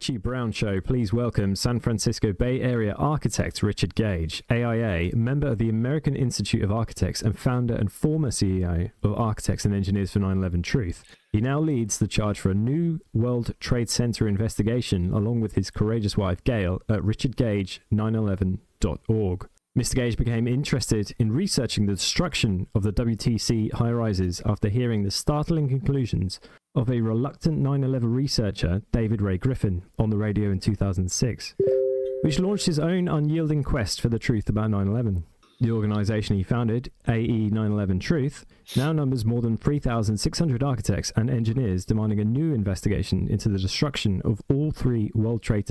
Richie Brown Show, please welcome San Francisco Bay Area architect Richard Gage, AIA, member of the American Institute of Architects and founder and former CEO of Architects and Engineers for 9/11 Truth. He now leads the charge for a new World Trade Center investigation along with his courageous wife Gail at richardgage911.org. Mr. Gage became interested in researching the destruction of the WTC high-rises after hearing the startling conclusions of a reluctant 9/11 researcher, David Ray Griffin, on the radio in 2006, which launched his own unyielding quest for the truth about 9/11. The organisation he founded, AE 9/11 Truth, now numbers more than 3,600 architects and engineers demanding a new investigation into the destruction of all three World Trade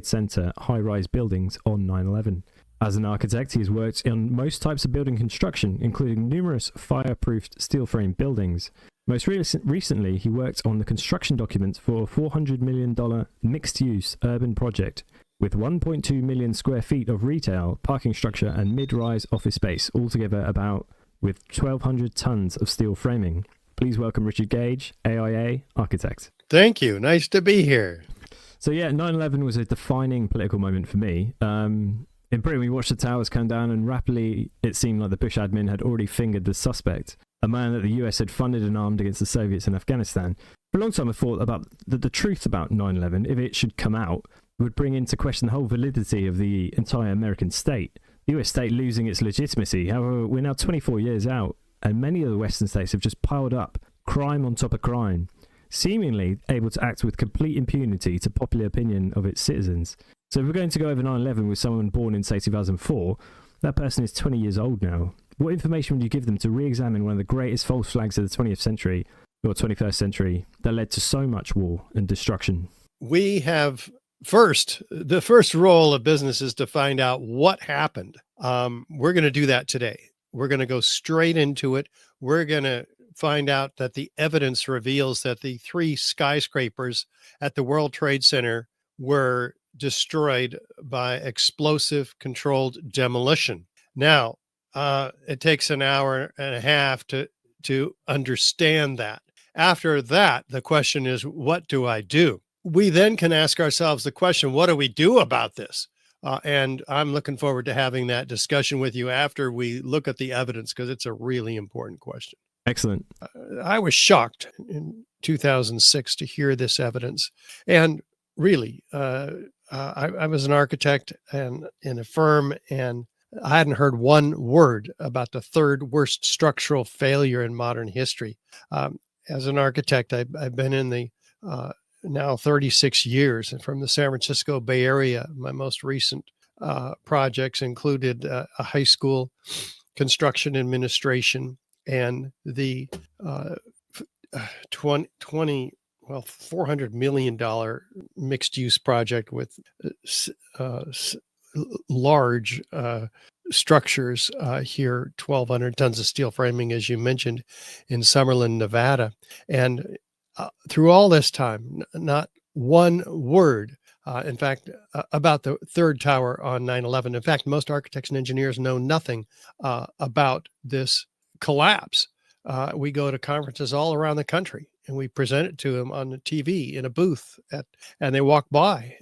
Center high-rise buildings on 9/11. As an architect, he has worked on most types of building construction, including numerous fireproofed steel frame buildings. Most recently, he worked on the construction documents for a $400 million mixed-use urban project with 1.2 million square feet of retail, parking structure, and mid-rise office space, altogether with 1,200 tons of steel framing. Please welcome Richard Gage, AIA architect. Thank you. Nice to be here. So yeah, 9/11 was a defining political moment for me. In Britain, we watched the towers come down, and rapidly it seemed like the Bush admin had already fingered the suspect, a man that the US had funded and armed against the Soviets in Afghanistan. For a long time I thought about the truth about 9/11, if it should come out, would bring into question the whole validity of the entire American state, the US state losing its legitimacy. However, we're now 24 years out, and many of the Western states have just piled up crime on top of crime, seemingly able to act with complete impunity to popular opinion of its citizens. So if we're going to go over 9/11 with someone born in, say, 2004, that person is 20 years old now. What information would you give them to re-examine one of the greatest false flags of the 20th century or 21st century that led to so much war and destruction? We have the first role of business is to find out what happened. We're going to do that today. We're going to go straight into it. We're going to find out that the evidence reveals that the three skyscrapers at the World Trade Center were destroyed by explosive controlled demolition. Now, it takes an hour and a half to understand that. After that, the question is, what do I do? We then can ask ourselves the question, what do we do about this? And I'm looking forward to having that discussion with you after we look at the evidence, because it's a really important question. Excellent. I was shocked in 2006 to hear this evidence. And really, I was an architect and in a firm, and I hadn't heard one word about the third worst structural failure in modern history. As an architect, I've been in the now 36 years, and from the San Francisco Bay Area. My most recent projects included a high school construction administration and the $400 million mixed use project with large structures here, 1,200 tons of steel framing, as you mentioned, in Summerlin, Nevada. And through all this time, not one word, in fact, about the third tower on 9/11. In fact, most architects and engineers know nothing about this collapse. We go to conferences all around the country, and we present it to them on the TV in a booth, and they walk by.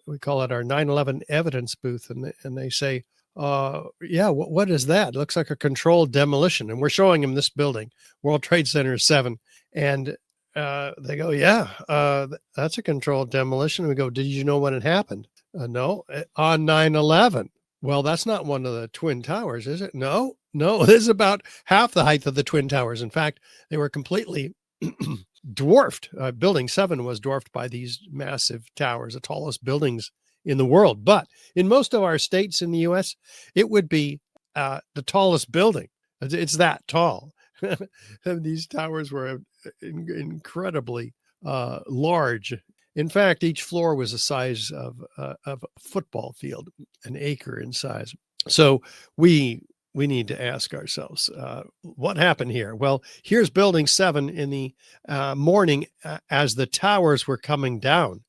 We call it our 9/11 evidence booth, and they say, yeah, what is that? It looks like a controlled demolition. And we're showing them this building, World Trade Center 7. And they go, yeah, that's a controlled demolition. We go, did you know when it happened? No, on 9/11. Well, that's not one of the Twin Towers, is it? No, this is about half the height of the Twin Towers. In fact, they were completely dwarfed. Building 7 was dwarfed by these massive towers, the tallest buildings in the world. But in most of our states in the U.S., it would be the tallest building. It's that tall. These towers were incredibly large. In fact, each floor was the size of a football field, an acre in size. So we need to ask ourselves, what happened here? Well, here's Building 7 in the morning as the towers were coming down.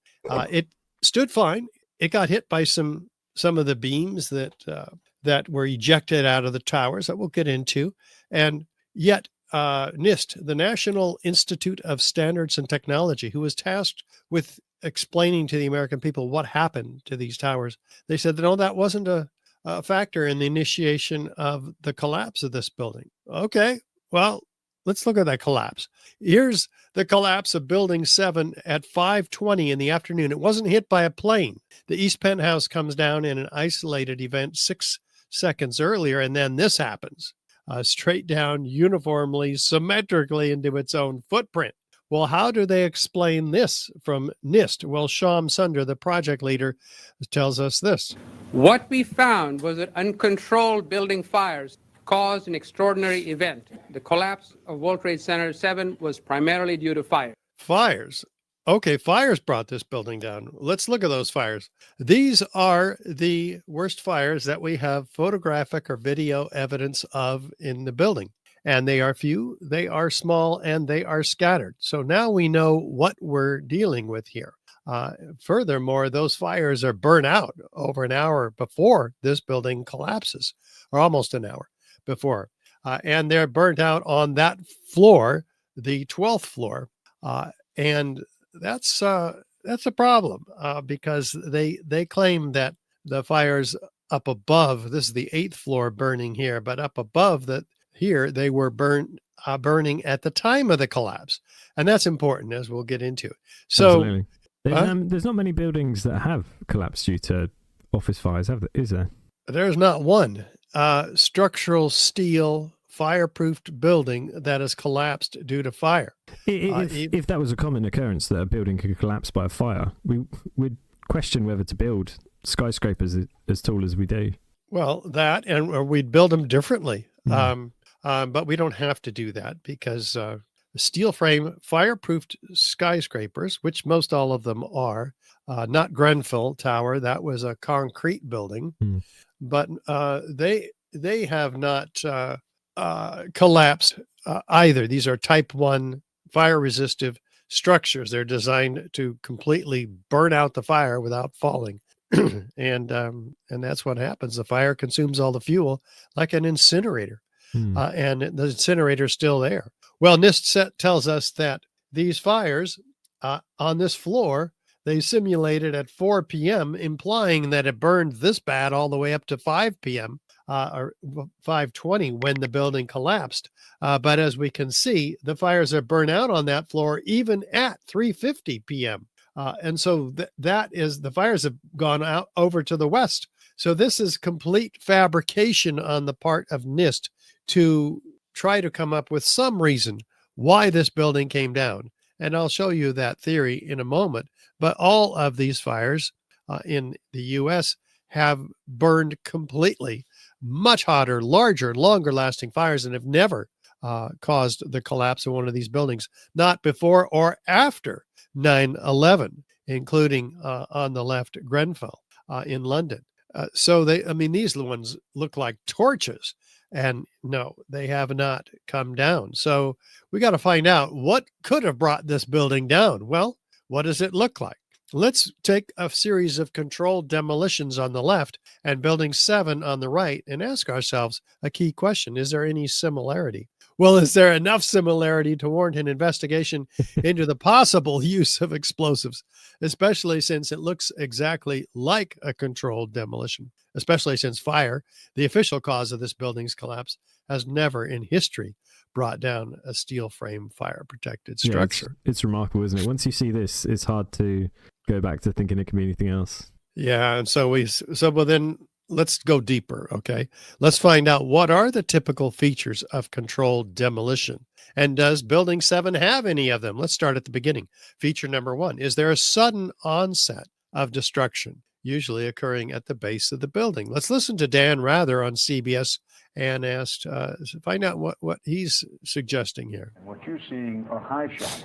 It stood fine. It got hit by some of the beams that were ejected out of the towers that we'll get into. And yet NIST, the National Institute of Standards and Technology, who was tasked with explaining to the American people what happened to these towers, they said, no, that wasn't a factor in the initiation of the collapse of this building. Okay, well, let's look at that collapse. Here's the collapse of Building 7 at 5:20 in the afternoon. It wasn't hit by a plane. The east penthouse comes down in an isolated event 6 seconds earlier, and then this happens. Straight down, uniformly, symmetrically into its own footprint. Well, how do they explain this from NIST? Well, Sham Sunder, the project leader, tells us this. What we found was that uncontrolled building fires caused an extraordinary event. The collapse of World Trade Center 7 was primarily due to fire. Fires. Okay, fires brought this building down. Let's look at those fires. These are the worst fires that we have photographic or video evidence of in the building. And they are few, they are small, and they are scattered. So now we know what we're dealing with here. Furthermore, those fires are burnt out over an hour before this building collapses, or almost an hour before. And they're burnt out on that floor, the 12th floor. And that's a problem because they claim that the fires up above, this is the 8th floor burning here, but up above that here, they were burning at the time of the collapse. And that's important, as we'll get into. So absolutely. There's not many buildings that have collapsed due to office fires, is there? There's not one structural steel fireproofed building that has collapsed due to fire. If that was a common occurrence that a building could collapse by a fire, we'd question whether to build skyscrapers as tall as we do. Well, that, and we'd build them differently. But we don't have to do that because steel frame fireproofed skyscrapers, which most all of them are, not Grenfell Tower, that was a concrete building, but they have not collapsed either. These are type 1 fire resistive structures. They're designed to completely burn out the fire without falling. And that's what happens. The fire consumes all the fuel like an incinerator. And the incinerator is still there. Well, NIST tells us that these fires on this floor, they simulated at 4 p.m., implying that it burned this bad all the way up to 5 p.m. Or 5:20 when the building collapsed. But as we can see, the fires are burned out on that floor even at 3:50 p.m. And so that is, the fires have gone out over to the west. So this is complete fabrication on the part of NIST to try to come up with some reason why this building came down. And I'll show you that theory in a moment. But all of these fires in the U.S. have burned completely, much hotter, larger, longer lasting fires, and have never caused the collapse of one of these buildings, not before or after 9/11, including on the left, Grenfell in London. So these ones look like torches. And no, they have not come down. So we got to find out what could have brought this building down. Well, what does it look like? Let's take a series of controlled demolitions on the left and Building 7 on the right and ask ourselves a key question. Is there any similarity? Well, is there enough similarity to warrant an investigation into the possible use of explosives, especially since it looks exactly like a controlled demolition, especially since fire, the official cause of this building's collapse, has never in history brought down a steel frame fire protected structure. Yeah, it's remarkable, isn't it? Once you see this, it's hard to go back to thinking it could be anything else. Yeah. And so then let's go deeper. Okay. Let's find out, what are the typical features of controlled demolition? And does Building 7 have any of them? Let's start at the beginning. Feature number 1, is there a sudden onset of destruction, usually occurring at the base of the building? Let's listen to Dan Rather on CBS and find out what he's suggesting here. What you're seeing are high shots.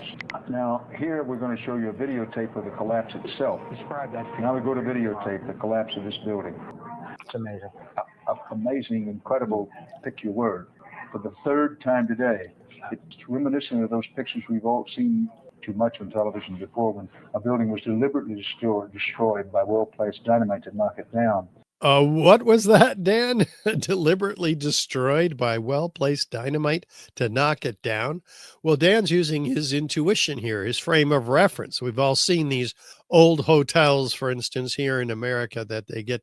Now, here we're going to show you a videotape of the collapse itself. Describe that. Now we go to videotape, the collapse of this building. It's amazing. Amazing, incredible, pick your word. For the third time today, it's reminiscent of those pictures we've all seen too much on television before, when a building was deliberately destroyed by well-placed dynamite to knock it down. What was that, Dan? Deliberately destroyed by well-placed dynamite to knock it down? Well, Dan's using his intuition here, his frame of reference. We've all seen these old hotels, for instance, here in America, that they get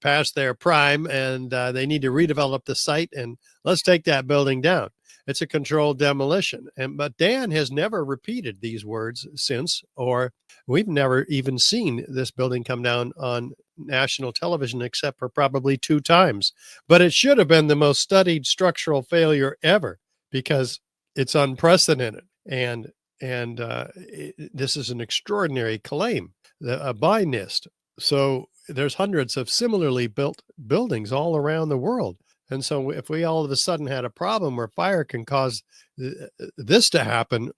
past their prime and they need to redevelop the site, and let's take that building down. It's a controlled demolition. But Dan has never repeated these words since, or we've never even seen this building come down on national television except for probably 2 times. But it should have been the most studied structural failure ever because it's unprecedented. And this is an extraordinary claim by NIST. So there's hundreds of similarly built buildings all around the world. And so if we all of a sudden had a problem where fire can cause this to happen,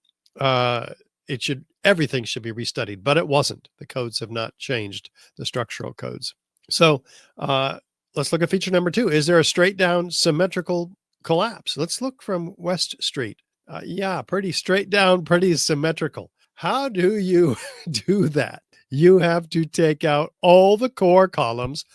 everything should be restudied, but it wasn't. The codes have not changed, the structural codes. So let's look at feature number 2. Is there a straight down symmetrical collapse? Let's look from West Street. Yeah, pretty straight down, pretty symmetrical. How do you do that? You have to take out all the core columns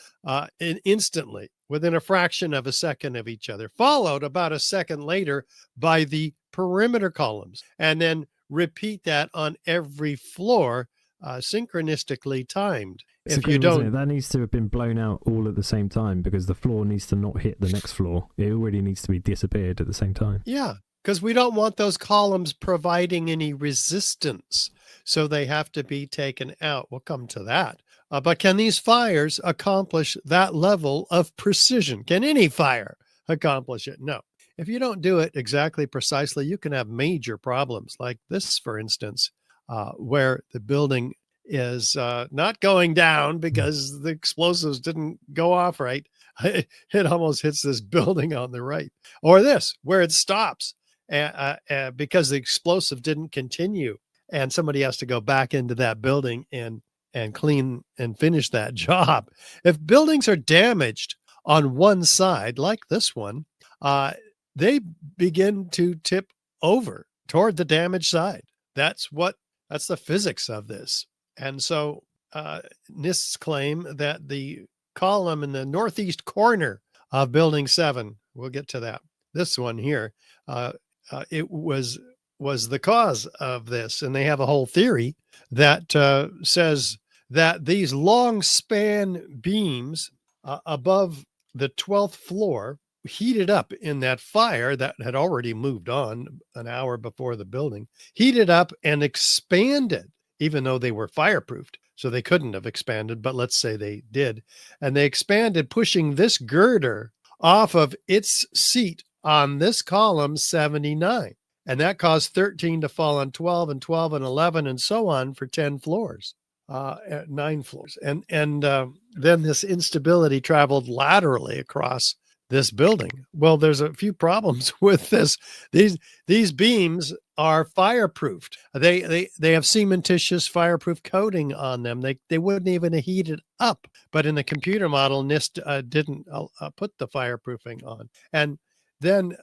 instantly, within a fraction of a second of each other, followed about a second later by the perimeter columns, and then repeat that on every floor, synchronistically timed. If you don't, that needs to have been blown out all at the same time because the floor needs to not hit the next floor. It already needs to be disappeared at the same time. Yeah, because we don't want those columns providing any resistance, so they have to be taken out. We'll come to that. But can these fires accomplish that level of precision? Can any fire accomplish it? No. If you don't do it exactly precisely, you can have major problems like this, for instance, where the building is not going down because the explosives didn't go off right. It almost hits this building on the right. Or this, where it stops because the explosive didn't continue and somebody has to go back into that building and clean and finish that job. If buildings are damaged on one side, like this one, they begin to tip over toward the damaged side. That's the physics of this. And so NIST's claim that the column in the northeast corner of building 7, we'll get to that, this one here, it was the cause of this. And they have a whole theory that says that these long span beams above the 12th floor heated up in that fire that had already moved on an hour before the building, heated up and expanded, even though they were fireproofed. So they couldn't have expanded, but let's say they did. And they expanded, pushing this girder off of its seat on this column 79. And that caused 13 to fall on 12 and 12 and 11 and so on for 10 floors. 9 floors. And then this instability traveled laterally across this building. Well, there's a few problems with this. These beams are fireproofed. They have cementitious fireproof coating on them. They wouldn't even heat it up. But in the computer model, NIST didn't put the fireproofing on. And then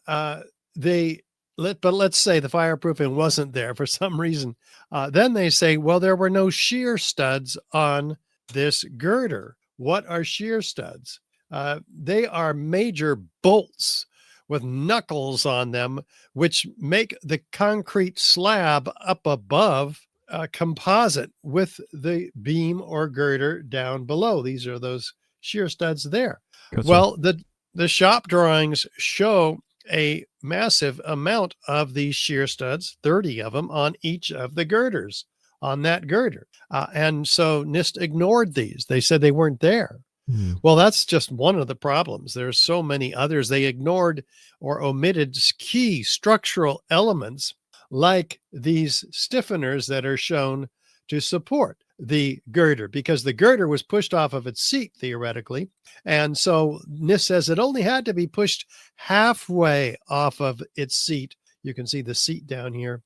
but let's say the fireproofing wasn't there for some reason. Then they say, well, there were no shear studs on this girder. What are shear studs? They are major bolts with knuckles on them, which make the concrete slab up above composite with the beam or girder down below. These are those shear studs there. Gotcha. Well, the shop drawings show a massive amount of these shear studs, 30 of them on each of the girders on that girder. And so NIST ignored these. They said they weren't there. Well, that's just one of the problems. There's so many others. They ignored or omitted key structural elements like these stiffeners that are shown to support the girder, because the girder was pushed off of its seat theoretically. And so NIST says it only had to be pushed halfway off of its seat. You can see the seat down here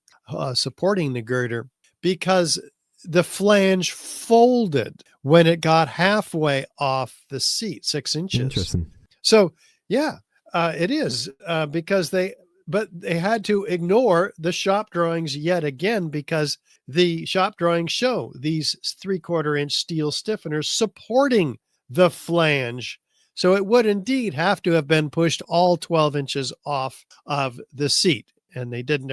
supporting the girder, because the flange folded when it got halfway off the seat, 6 inches. Interesting. So yeah, it is because they had to ignore the shop drawings yet again, because the shop drawings show these 3/4 inch steel stiffeners supporting the flange. So it would indeed have to have been pushed all 12 inches off of the seat. And they didn't,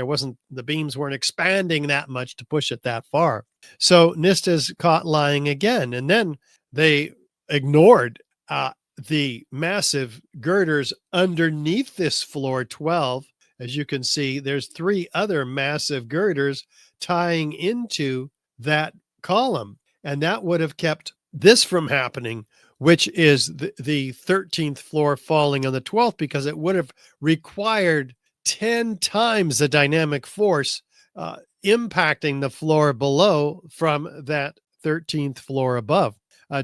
the beams weren't expanding that much to push it that far. So NIST is caught lying again. And then they ignored the massive girders underneath this floor 12. As you can see, there's 3 other massive girders tying into that column. And that would have kept this from happening, which is the 13th floor falling on the 12th, because it would have required 10 times the dynamic force impacting the floor below from that 13th floor above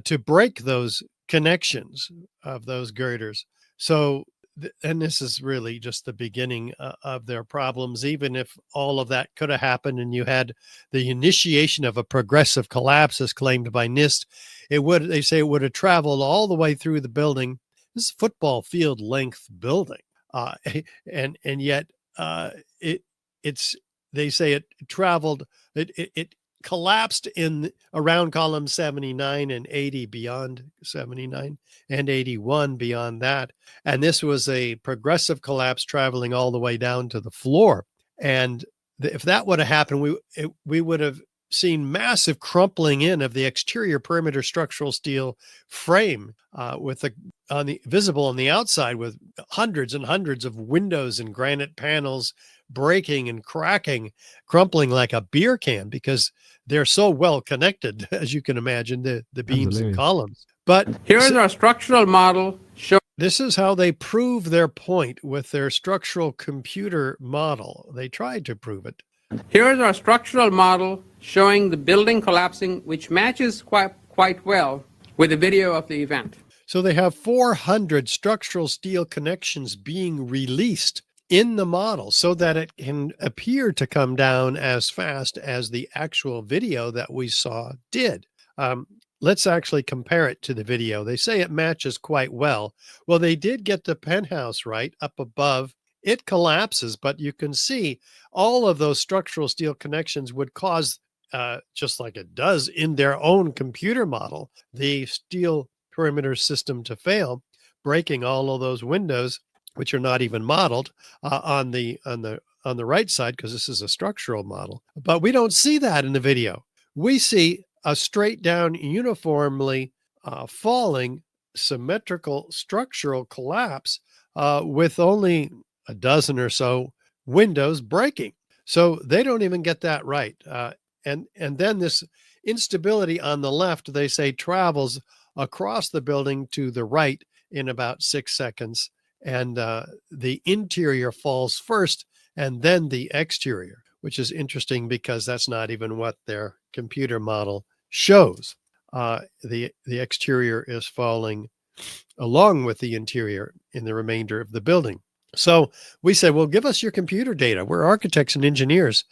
to break those connections of those girders. So, and this is really just the beginning of their problems. Even if all of that could have happened and you had the initiation of a progressive collapse as claimed by NIST, they say it would have traveled all the way through the building. This is a football field length building. And yet they say it traveled, it collapsed in around column 79 and 80 beyond 79 and 81 beyond that. And this was a progressive collapse traveling all the way down to the floor. And if that would have happened, we would have seen massive crumpling in of the exterior perimeter structural steel frame visible on the outside, with hundreds and hundreds of windows and granite panels breaking and cracking, crumpling like a beer can, because they're so well connected, as you can imagine, the beams Absolutely. and columns. But Here's our structural model this is how they prove their point with their structural computer model. They tried to prove it. Here is our structural model showing the building collapsing, which matches quite well with the video of the event. So they have 400 structural steel connections being released in the model so that it can appear to come down as fast as the actual video that we saw did. Let's actually compare it to the video. They say it matches quite well. Well, they did get the penthouse right up above. It collapses, but you can see all of those structural steel connections would cause, just like it does in their own computer model, the steel perimeter system to fail, breaking all of those windows, which are not even modeled on the right side, because this is a structural model. But we don't see that in the video. We see a straight down, uniformly falling, symmetrical structural collapse with only a dozen or so windows breaking. So they don't even get that right. And then this instability on the left, they say, travels across the building to the right in about 6 seconds. And the interior falls first and then the exterior, which is interesting because that's not even what their computer model shows. The exterior is falling along with the interior in the remainder of the building. So we said, well, give us your computer data. We're architects and engineers.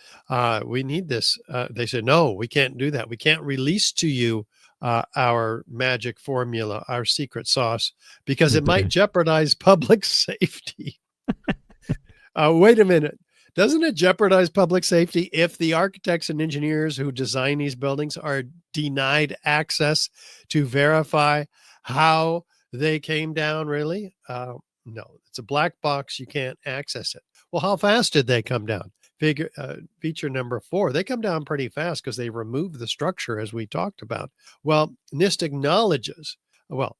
We need this. They said, no, we can't do that. We can't release to you our magic formula, our secret sauce, because it might jeopardize public safety. Wait a minute. Doesn't it jeopardize public safety if the architects and engineers who design these buildings are denied access to verify how they came down, really? No, it's a black box. You can't access it. Well, how fast did they come down? Feature number 4, they come down pretty fast because they remove the structure, as we talked about. Well, NIST acknowledges,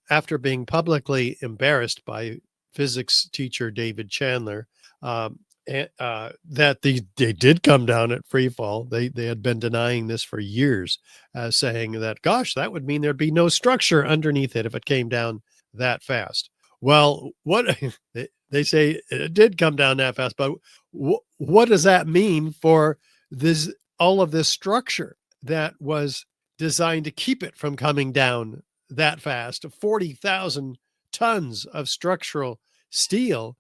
after being publicly embarrassed by physics teacher David Chandler, that they did come down at free fall. They had been denying this for years, saying that, gosh, that would mean there'd be no structure underneath it if it came down that fast. Well, what they say it did come down that fast, but what does that mean for all of this structure that was designed to keep it from coming down that fast? 40,000 tons of structural steel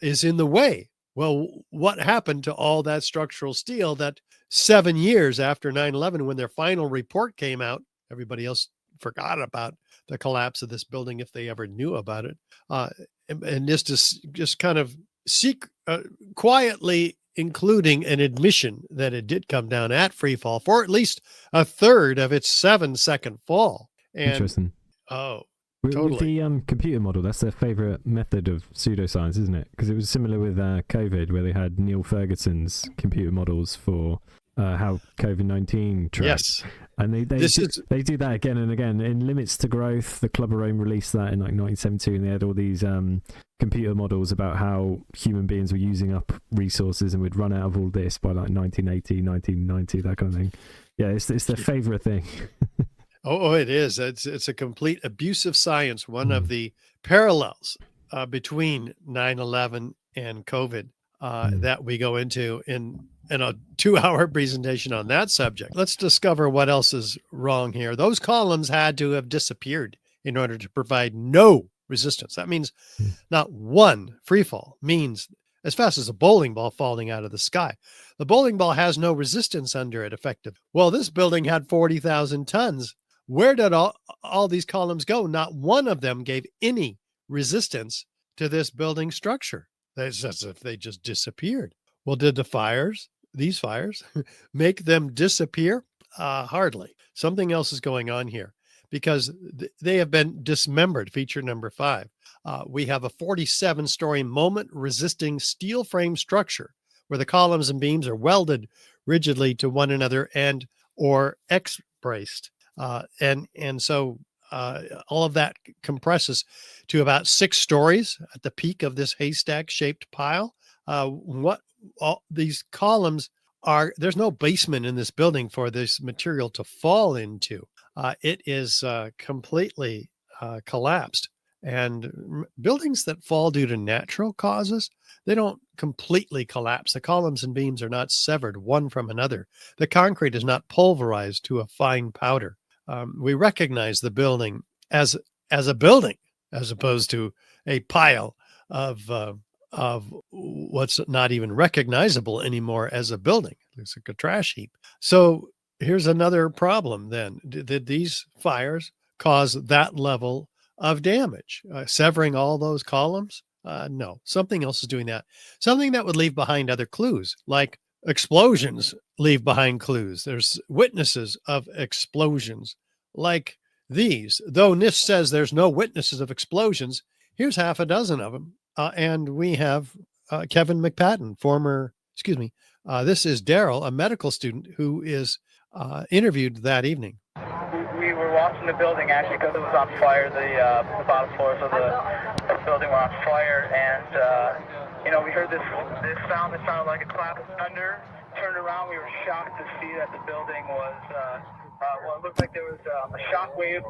is in the way. Well, what happened to all that structural steel that 7 years after 9/11, when their final report came out, everybody else forgot about the collapse of this building if they ever knew about it. And this just kind of quietly including an admission that it did come down at free fall for at least a third of its 7-second fall. And, interesting. Oh, With Totally. the computer model, that's their favourite method of pseudoscience, isn't it? Because it was similar with COVID, where they had Neil Ferguson's computer models for how COVID-19 tracked. Yes. And they do that again and again. In Limits to Growth, the Club of Rome released that in like 1972, and they had all these computer models about how human beings were using up resources and would run out of all this by like 1980, 1990, that kind of thing. Yeah, it's their favourite thing. Oh, it is. It's a complete abuse of science. One of the parallels between 9/11 and COVID that we go into in a 2-hour presentation on that subject. Let's discover what else is wrong here. Those columns had to have disappeared in order to provide no resistance. That means not one free fall, means as fast as a bowling ball falling out of the sky. The bowling ball has no resistance under it effective. Well, this building had 40,000 tons. Where did all these columns go? Not one of them gave any resistance to this building structure. It's as if they just disappeared. Well, did these fires, make them disappear? Hardly. Something else is going on here because they have been dismembered. Feature number 5. We have a 47-story moment-resisting steel frame structure where the columns and beams are welded rigidly to one another and or X-braced. And so all of that compresses to about 6 stories at the peak of this haystack-shaped pile. What all these columns are, there's no basement in this building for this material to fall into. It is completely collapsed. And buildings that fall due to natural causes, they don't completely collapse. The columns and beams are not severed one from another. The concrete is not pulverized to a fine powder. We recognize the building as a building, as opposed to a pile of what's not even recognizable anymore as a building. It's like a trash heap. So here's another problem then. Did these fires cause that level of damage? Severing all those columns? No, something else is doing that. Something that would leave behind other clues, like explosions leave behind clues. There's witnesses of explosions like these. Though NIST says there's no witnesses of explosions, here's half a dozen of them. And we have Kevin McPadden, this is Daryl, a medical student who is interviewed that evening. We were watching the building actually because it was on fire. The bottom floors of the building were on fire, and we heard this sound that sounded like a clap of thunder. Turned around, we were shocked to see that the building was it looked like there was a shock wave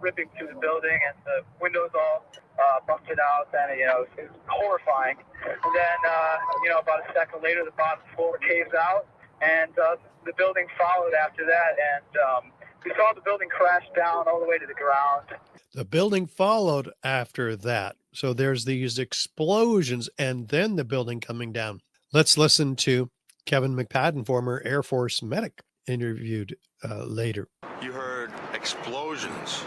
ripping through the building, and the windows all busted out, and it was horrifying. And then about a second later, the bottom floor caves out, and the building followed after that, and we saw the building crash down all the way to the ground. The building followed after that. So there's these explosions and then the building coming down. Let's listen to Kevin McPadden, former Air Force medic, interviewed later. You heard explosions,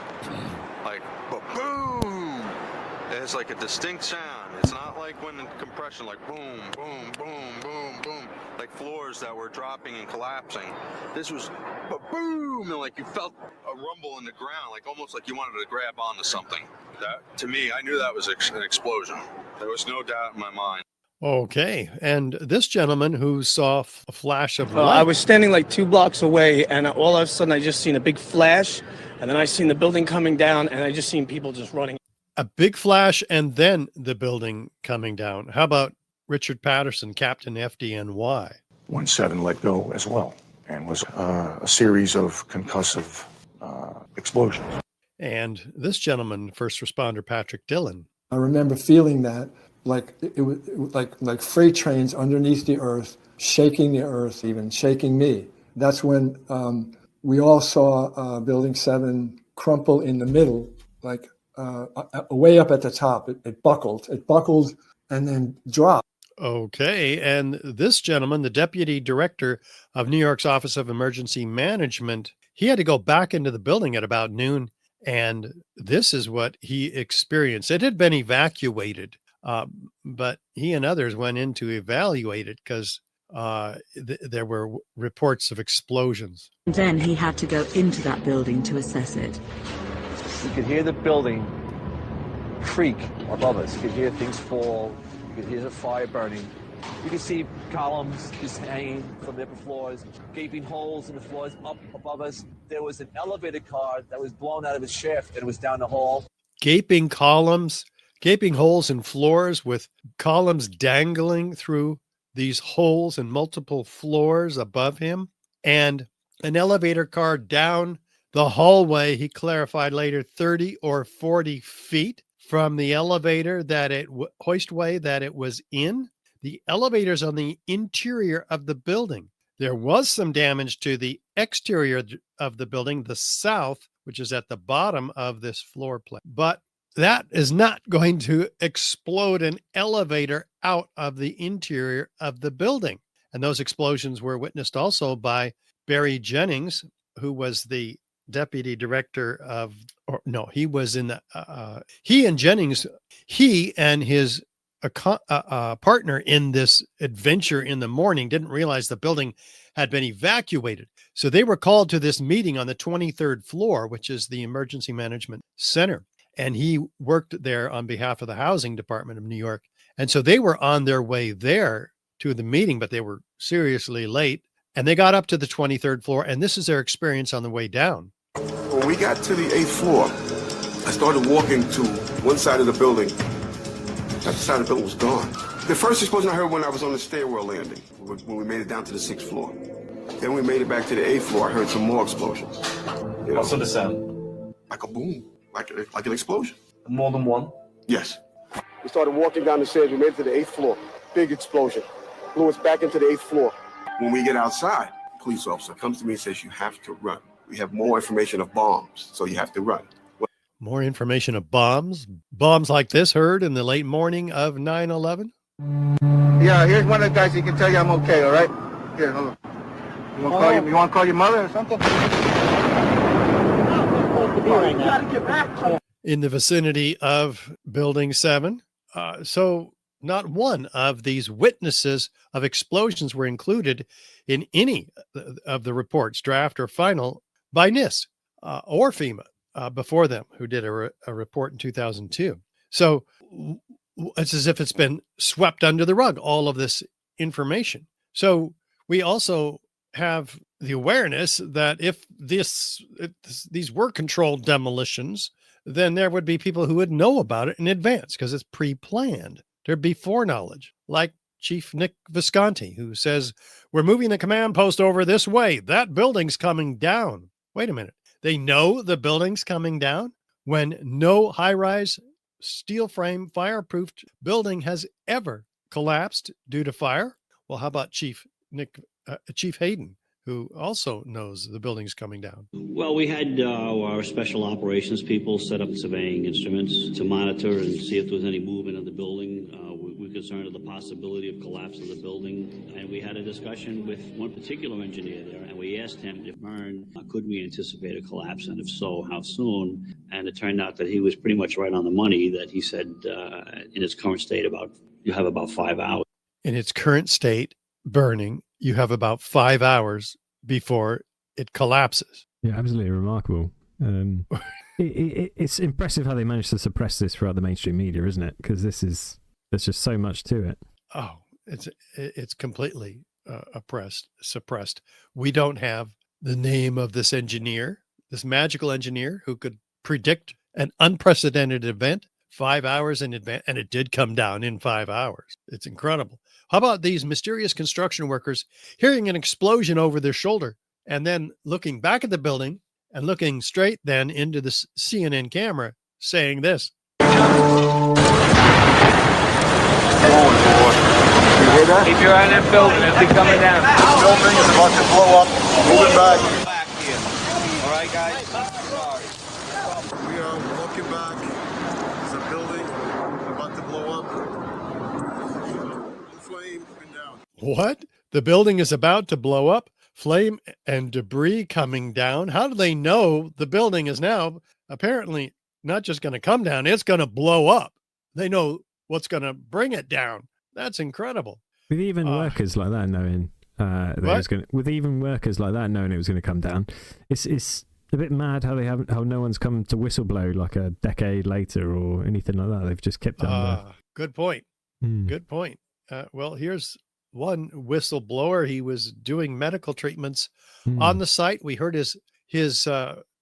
like boom. It's like a distinct sound. It's not like when in compression, like boom, boom, boom, boom, boom, like floors that were dropping and collapsing. This was boom, and like you felt a rumble in the ground, like almost like you wanted to grab onto something. That, to me, I knew that was an explosion. There was no doubt in my mind. Okay. And this gentleman who saw a flash of light. I was standing like 2 blocks away, and all of a sudden I just seen a big flash, and then I seen the building coming down, and I just seen people just running. A big flash and then the building coming down. How about Richard Patterson, Captain FDNY? 1-7 let go as well, and was a series of concussive explosions. And this gentleman, first responder Patrick Dillon. I remember feeling that like it was like freight trains underneath the earth, shaking the earth, even shaking me. That's when we all saw Building 7 crumple in the middle, like way up at the top. It buckled and then dropped. Okay. And this gentleman, the deputy director of New York's Office of Emergency Management, he had to go back into the building at about noon. And this is what he experienced. It had been evacuated, but he and others went in to evaluate it because there were reports of explosions. Then he had to go into that building to assess it. You could hear the building creak above us. You could hear things fall. You could hear the fire burning. You could see columns just hanging from the upper floors, gaping holes in the floors up above us. There was an elevator car that was blown out of its shaft and it was down the hall. Gaping columns, gaping holes in floors with columns dangling through these holes in multiple floors above him, and an elevator car down the hallway, he clarified later, 30 or 40 feet from the elevator hoistway that it was in. The elevators on the interior of the building. There was some damage to the exterior of the building, the south, which is at the bottom of this floor plan. But that is not going to explode an elevator out of the interior of the building. And those explosions were witnessed also by Barry Jennings, who was the deputy director of, or no, he was in the, he and Jennings, he and his partner in this adventure in the morning didn't realize the building had been evacuated. So they were called to this meeting on the 23rd floor, which is the emergency management center. And he worked there on behalf of the housing department of New York. And so they were on their way there to the meeting, but they were seriously late. And they got up to the 23rd floor. And this is their experience on the way down. When we got to the 8th floor, I started walking to one side of the building. The other side of the building was gone. The first explosion I heard when I was on the stairwell landing, when we made it down to the 6th floor. Then we made it back to the 8th floor. I heard some more explosions. What sort of sound? Like a boom, like an explosion. More than one? Yes. We started walking down the stairs. We made it to the 8th floor. Big explosion. Blew us back into the 8th floor. When we get outside, a police officer comes to me and says, you have to run. We have more information of bombs, so you have to run. More information of bombs? Bombs like this heard in the late morning of 9/11? Yeah, here's one of the guys. He can tell you I'm okay, all right? Here, hold on. You want to call your mother or something? In the vicinity of Building 7. So not one of these witnesses of explosions were included in any of the reports, draft or final, by NIST or FEMA. Before them, who did a report in 2002. So it's as if it's been swept under the rug, all of this information. So we also have the awareness that if these were controlled demolitions, then there would be people who would know about it in advance because it's pre-planned. There'd be foreknowledge, like Chief Nick Visconti, who says, we're moving the command post over this way. That building's coming down. Wait a minute. They know the building's coming down when no high-rise steel frame fireproofed building has ever collapsed due to fire. Well, how about Chief Hayden, who also knows the building's coming down? Well, we had our special operations people set up surveying instruments to monitor and see if there was any movement of the building. We were concerned of the possibility of collapse of the building. And we had a discussion with one particular engineer there, and we asked him, if Vern, could we anticipate a collapse? And if so, how soon? And it turned out that he was pretty much right on the money, that he said in its current state, you have about 5 hours. In its current state, burning, you have about 5 hours before it collapses. Yeah, absolutely remarkable. It's impressive how they managed to suppress this throughout the mainstream media, isn't it? Because there's just so much to it. Oh, it's completely suppressed. We don't have the name of this engineer, this magical engineer who could predict an unprecedented event 5 hours in advance, and it did come down in 5 hours. It's incredible. How about these mysterious construction workers hearing an explosion over their shoulder and then looking back at the building and looking straight then into the CNN camera saying this. Keep your eye on that building. It'll be coming down. The building is about to blow up. Moving back. Back here. All right, guys? Sorry. We are walking back. There's a building about to blow up. Flame and down. What? The building is about to blow up? Flame and debris coming down? How do they know the building is now apparently not just going to come down, it's going to blow up? They know what's going to bring it down. That's incredible. With even workers like that knowing it was going to come down, it's a bit mad how no one's come to whistleblow like a decade later or anything like that. They've just kept it under. Good point. Good point. Well, here's one whistleblower. He was doing medical treatments on the site. We heard his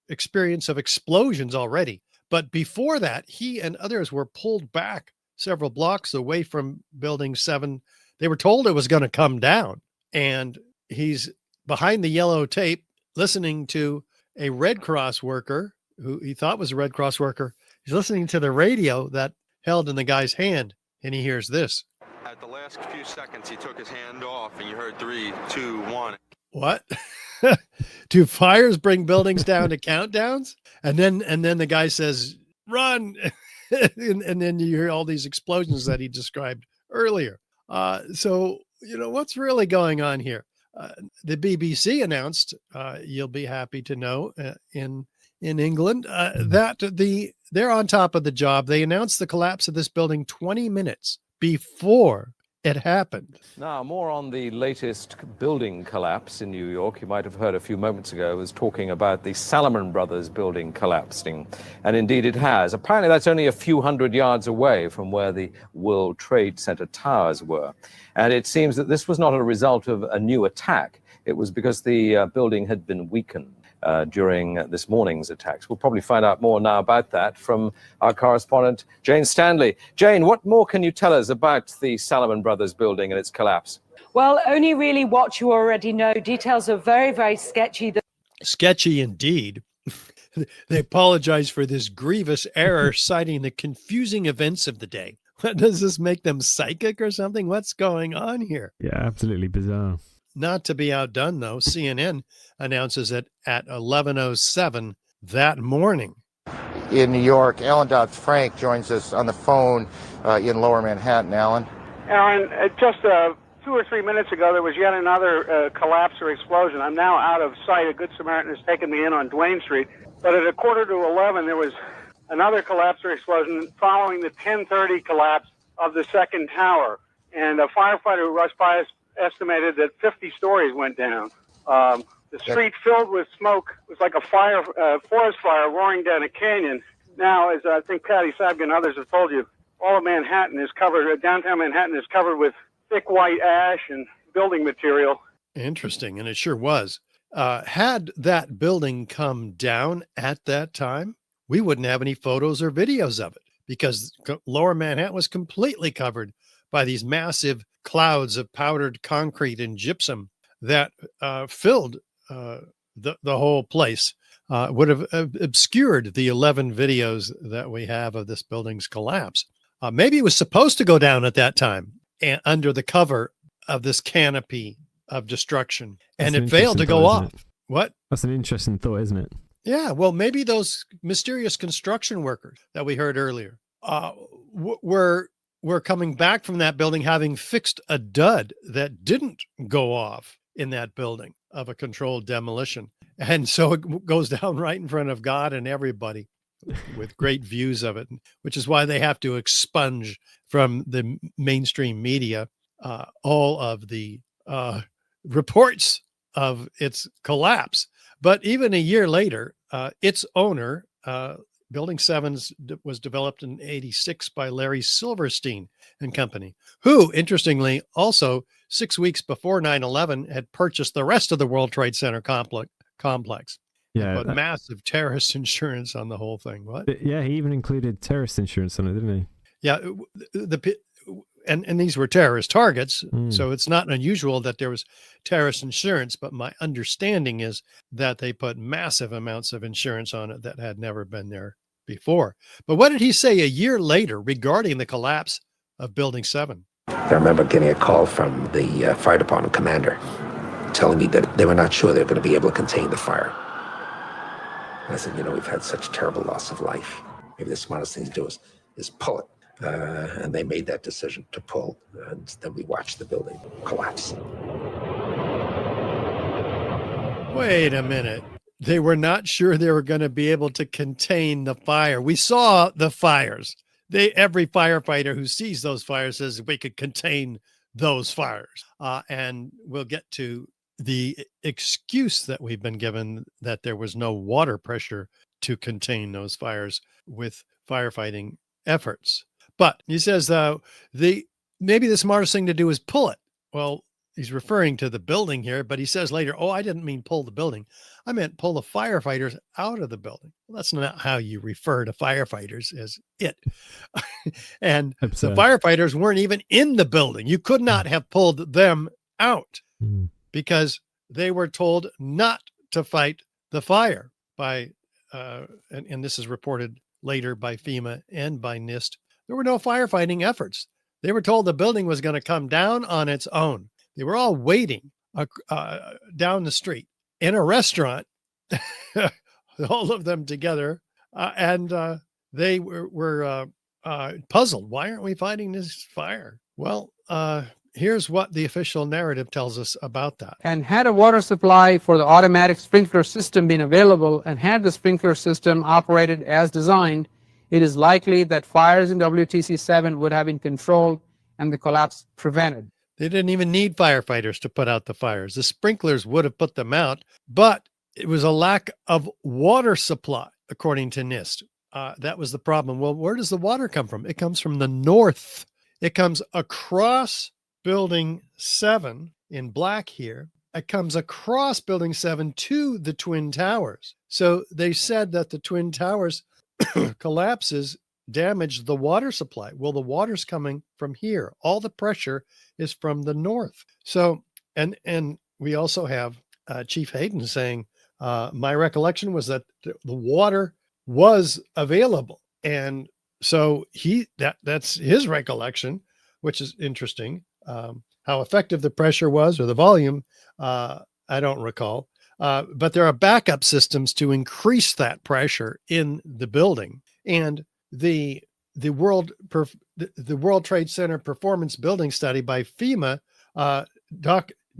experience of explosions already. But before that, he and others were pulled back several blocks away from Building 7. They were told it was going to come down. And he's behind the yellow tape listening to a Red Cross worker who he thought was a Red Cross worker. He's listening to the radio that held in the guy's hand, and he hears this. At the last few seconds, he took his hand off, and you heard 3, 2, 1. What? Do fires bring buildings down to countdowns? And then the guy says, run. and then you hear all these explosions that he described earlier. So, what's really going on here? The BBC announced, you'll be happy to know, in England, that they're on top of the job. They announced the collapse of this building 20 minutes before it happened. Now, more on the latest building collapse in New York. You might have heard a few moments ago, I was talking about the Salomon Brothers building collapsing. And indeed it has. Apparently that's only a few hundred yards away from where the World Trade Center towers were. And it seems that this was not a result of a new attack. It was because the building had been weakened during this morning's attacks. We'll probably find out more now about that from our correspondent, Jane Stanley. Jane, what more can you tell us about the Salomon Brothers building and its collapse? Well, only really what you already know. Details are very, very sketchy. Sketchy indeed. They apologize for this grievous error, citing the confusing events of the day. What, does this make them psychic or something? What's going on here? Yeah, absolutely bizarre. Not to be outdone, though, CNN announces it at 11:07 that morning. In New York, Alan Dodd-Frank joins us on the phone in Lower Manhattan. Alan? Aaron, just 2 or 3 minutes ago, there was yet another collapse or explosion. I'm now out of sight. A Good Samaritan has taken me in on Duane Street. But at 11:15, there was another collapse or explosion following the 10:30 collapse of the second tower. And a firefighter who rushed by us estimated that 50 stories went down. The street filled with smoke was like a forest fire roaring down a canyon. Now, as I think Patty Sabga and others have told you, all of Manhattan is covered, downtown Manhattan is covered with thick white ash and building material. Interesting, and it sure was. Had that building come down at that time, we wouldn't have any photos or videos of it because Lower Manhattan was completely covered by these massive clouds of powdered concrete and gypsum that filled the whole place. Would have obscured the 11 videos that we have of this building's collapse. Maybe it was supposed to go down at that time and under the cover of this canopy of destruction, and it failed to go off. What? That's an interesting thought, isn't it? Yeah, well, maybe those mysterious construction workers that we heard earlier were coming back from that building having fixed a dud that didn't go off in that building of a controlled demolition. And so it goes down right in front of God and everybody with great views of it, which is why they have to expunge from the mainstream media all of the reports of its collapse. But even a year later, its owner, Building 7 was developed in 1986 by Larry Silverstein and Company, who, interestingly, also 6 weeks before 9/11 had purchased the rest of the World Trade Center complex. Yeah, but massive terrorist insurance on the whole thing. What? Yeah, he even included terrorist insurance on it, didn't he? Yeah, and these were terrorist targets, so it's not unusual that there was terrorist insurance, but my understanding is that they put massive amounts of insurance on it that had never been there before. But what did he say a year later regarding the collapse of Building 7? I remember getting a call from the fire department commander telling me that they were not sure they were going to be able to contain the fire. And I said, we've had such terrible loss of life. Maybe the smartest thing to do is pull it. And they made that decision to pull, and then we watched the building collapse. Wait a minute. They were not sure they were going to be able to contain the fire. We saw the fires. Every firefighter who sees those fires says we could contain those fires. And we'll get to the excuse that we've been given that there was no water pressure to contain those fires with firefighting efforts. But he says maybe the smartest thing to do is pull it. Well, he's referring to the building here, but he says later, oh, I didn't mean pull the building. I meant pull the firefighters out of the building. Well, that's not how you refer to firefighters as it. And the firefighters weren't even in the building. You could not have pulled them out because they were told not to fight the fire by, and this is reported later by FEMA and by NIST. There were no firefighting efforts. They were told the building was going to come down on its own. They were all waiting down the street in a restaurant, all of them together. And they were puzzled. Why aren't we fighting this fire? Well, here's what the official narrative tells us about that. And had a water supply for the automatic sprinkler system been available and had the sprinkler system operated as designed, it is likely that fires in WTC-7 would have been controlled and the collapse prevented. They didn't even need firefighters to put out the fires. The sprinklers would have put them out, but it was a lack of water supply, according to NIST. That was the problem. Well, where does the water come from? It comes from the north. It comes across Building 7 in black here. It comes across Building 7 to the Twin Towers. So they said that the Twin Towers collapses damaged the water supply. Well, the water's coming from here. All the pressure is from the north. So, and we also have Chief Hayden saying, my recollection was that the water was available. And so that's his recollection, which is interesting. How effective the pressure was or the volume, I don't recall. But there are backup systems to increase that pressure in the building. And the World Trade Center Performance Building Study by FEMA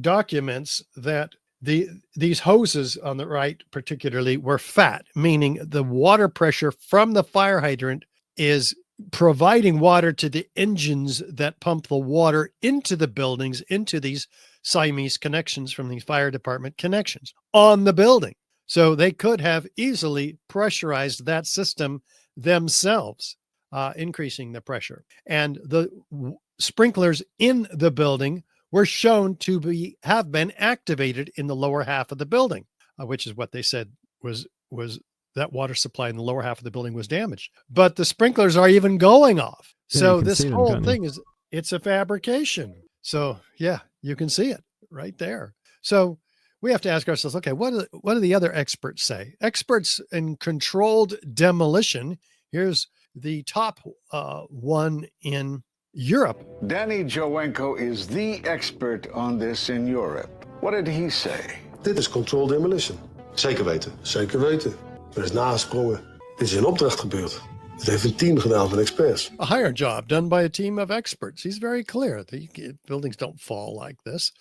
documents that these hoses on the right particularly were fat, meaning the water pressure from the fire hydrant is providing water to the engines that pump the water into the buildings, into these Siamese connections from these fire department connections on the building. So they could have easily pressurized that system themselves, increasing the pressure. And the sprinklers in the building were shown to have been activated in the lower half of the building, which is what they said was that water supply in the lower half of the building was damaged. But the sprinklers are even going off. So this whole thing it's a fabrication. So yeah, you can see it right there. So we have to ask ourselves, okay, what do the other experts say? Experts in controlled demolition. Here's the top one in Europe. Danny Jowenko is the expert on this in Europe. What did he say? Dit is controlled demolition. Zeker weten. Zeker weten. Er is nagesprongen. Dit is in opdracht gebeurd. Het heeft een team gedaan van experts. A higher job done by a team of experts. He's very clear. The buildings don't fall like this.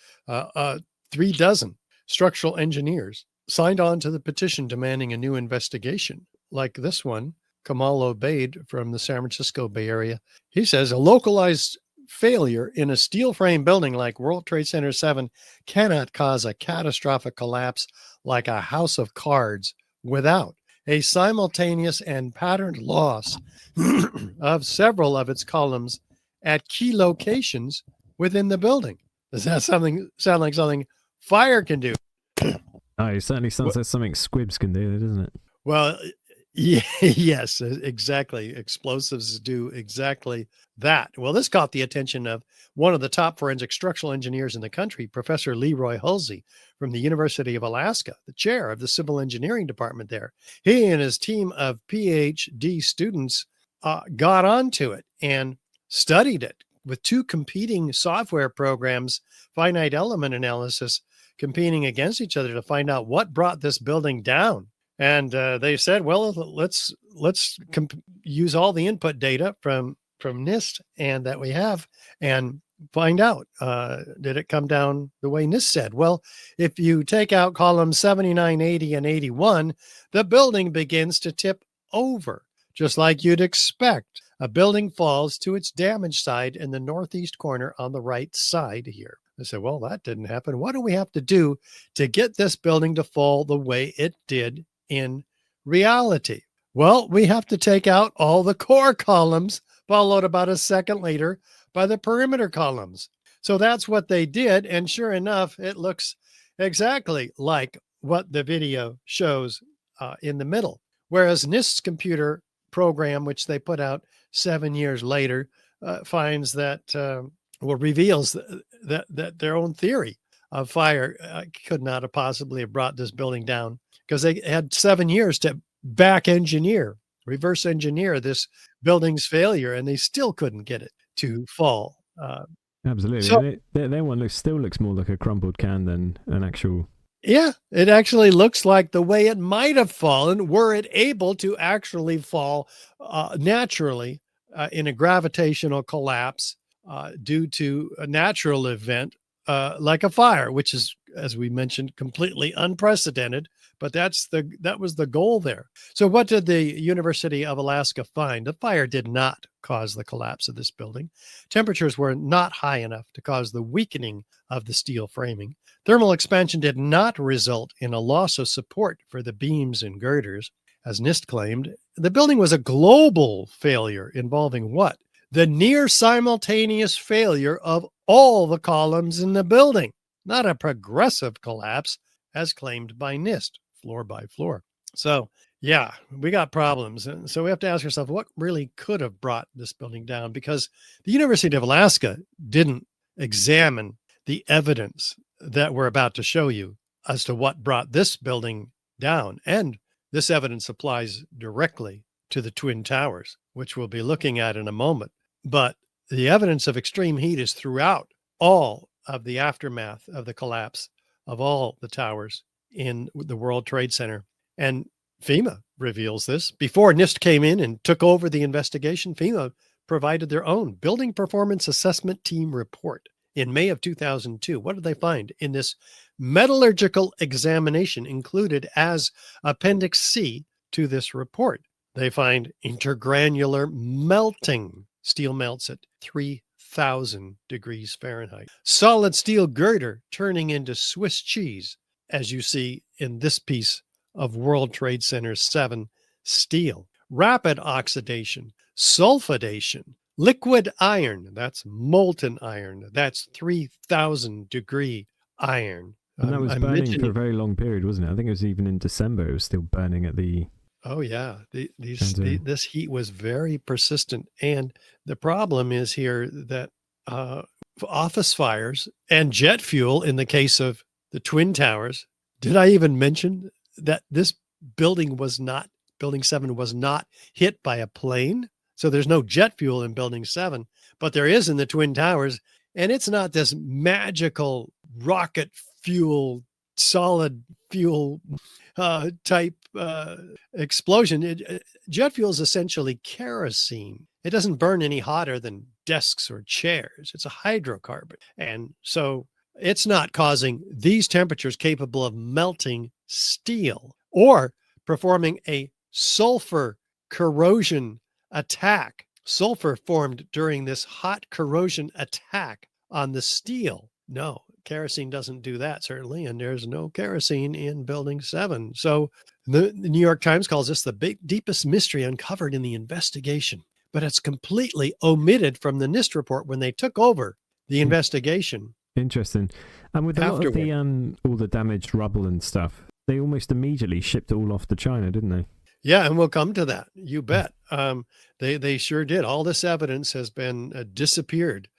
36 structural engineers signed on to the petition demanding a new investigation like this one. Kamal Obeid from the San Francisco Bay Area. He says a localized failure in a steel frame building like World Trade Center 7 cannot cause a catastrophic collapse like a house of cards without a simultaneous and patterned loss of several of its columns at key locations within the building. Does that sound like something fire can do? Oh, it certainly sounds like something squibs can do, doesn't it? Well, yeah, yes, exactly. Explosives do exactly that. Well, this caught the attention of one of the top forensic structural engineers in the country, Professor Leroy Hulsey from the University of Alaska, the chair of the civil engineering department there. He and his team of PhD students got onto it and studied it with two competing software programs, finite element analysis, competing against each other to find out what brought this building down. And they said, well, let's use all the input data from NIST and that we have and find out, did it come down the way NIST said? Well, if you take out columns 79, 80, and 81, the building begins to tip over, just like you'd expect. A building falls to its damaged side in the northeast corner on the right side here. I said, well, that didn't happen. What do we have to do to get this building to fall the way it did in reality? Well, we have to take out all the core columns, followed about a second later by the perimeter columns. So that's what they did. And sure enough, it looks exactly like what the video shows in the middle. Whereas NIST's computer program, which they put out 7 years later, finds that, reveals that their own theory of fire could not have possibly have brought this building down, because they had 7 years to reverse engineer this building's failure, and they still couldn't get it to fall. Absolutely. So, their one still looks more like a crumpled can than an actual. yeah, it actually looks like the way it might have fallen were it able to actually fall naturally in a gravitational collapse due to a natural event like a fire, which is, as we mentioned, completely unprecedented. But that was the goal there. So what did the University of Alaska find? The fire did not cause the collapse of this building. Temperatures were not high enough to cause the weakening of the steel framing. Thermal expansion did not result in a loss of support for the beams and girders. As NIST claimed, the building was a global failure involving what? The near simultaneous failure of all the columns in the building, not a progressive collapse as claimed by NIST, floor by floor. So, yeah, we got problems. And so we have to ask ourselves, what really could have brought this building down? Because the University of Alaska didn't examine the evidence that we're about to show you as to what brought this building down. And this evidence applies directly to the Twin Towers, which we'll be looking at in a moment. But the evidence of extreme heat is throughout all of the aftermath of the collapse of all the towers in the World Trade Center. And FEMA reveals this. Before NIST came in and took over the investigation, FEMA provided their own Building Performance Assessment Team report in May of 2002. What did they find in this metallurgical examination included as Appendix C to this report? They find intergranular melting. Steel melts at 3,000 degrees Fahrenheit. Solid steel girder turning into Swiss cheese, as you see in this piece of World Trade Center 7 steel. Rapid oxidation, sulfidation, liquid iron, that's molten iron, that's 3,000 degree iron. And that was burning for a very long period, wasn't it? I think it was even in December, it was still burning at the... Oh, yeah. This heat was very persistent. And the problem is here that office fires and jet fuel, in the case of the Twin Towers, did I even mention that this building Building 7 was not hit by a plane? So there's no jet fuel in Building 7, but there is in the Twin Towers. And it's not this magical rocket fuel, solid fuel type explosion. Jet fuel is essentially kerosene. It doesn't burn any hotter than desks or chairs. It's a hydrocarbon. And so it's not causing these temperatures capable of melting steel or performing a sulfur corrosion attack. Sulfur formed during this hot corrosion attack on the steel. No, kerosene doesn't do that, certainly, and there's no kerosene in Building 7. So the New York Times calls this the deepest mystery uncovered in the investigation, but it's completely omitted from the NIST report when they took over the investigation. Interesting. And with a lot of the all the damaged rubble and stuff, they almost immediately shipped it all off to China, didn't they? Yeah, and we'll come to that. You bet. They sure did. All this evidence has been disappeared.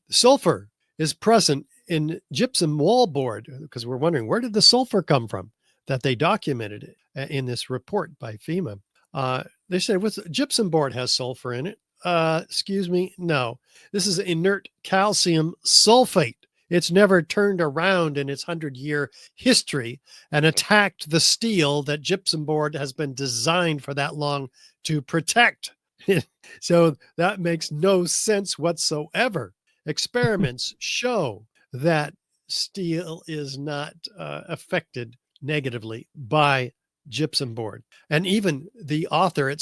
Sulfur is present in gypsum wallboard, because we're wondering, where did the sulfur come from? That they documented it in this report by FEMA. They said, gypsum board has sulfur in it? Excuse me, no. This is inert calcium sulfate. It's never turned around in its 100-year history and attacked the steel that gypsum board has been designed for that long to protect. So that makes no sense whatsoever. Experiments show that steel is not affected negatively by gypsum board. And even the author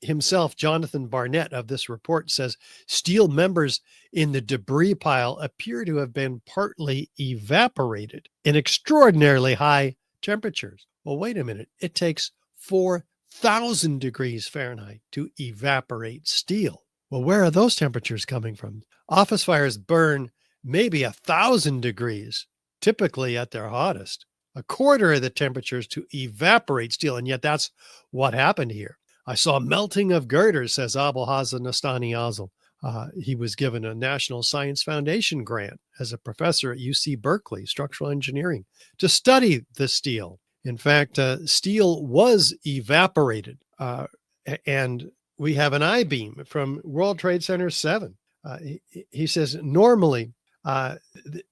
himself, Jonathan Barnett, of this report says steel members in the debris pile appear to have been partly evaporated in extraordinarily high temperatures. Well, wait a minute. It takes 4,000 degrees Fahrenheit to evaporate steel. Well, where are those temperatures coming from? Office fires burn maybe 1,000 degrees, typically at their hottest. A quarter of the temperatures to evaporate steel, and yet that's what happened here. I saw melting of girders, says Abul Hasan Nastani Azal. He was given a National Science Foundation grant as a professor at UC Berkeley, structural engineering, to study the steel. In fact, steel was evaporated, and we have an I-beam from World Trade Center 7. He says normally the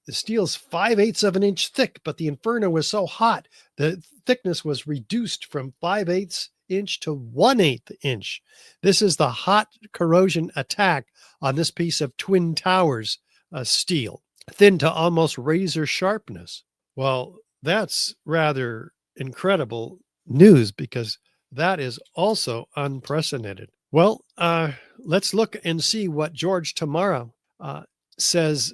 steel's 5/8 of an inch thick, but the inferno was so hot, the thickness was reduced from 5/8 inch to 1/8 inch. This is the hot corrosion attack on this piece of Twin Towers steel, thin to almost razor sharpness. Well, that's rather incredible news because that is also unprecedented. Well, let's look and see what George Tamara says.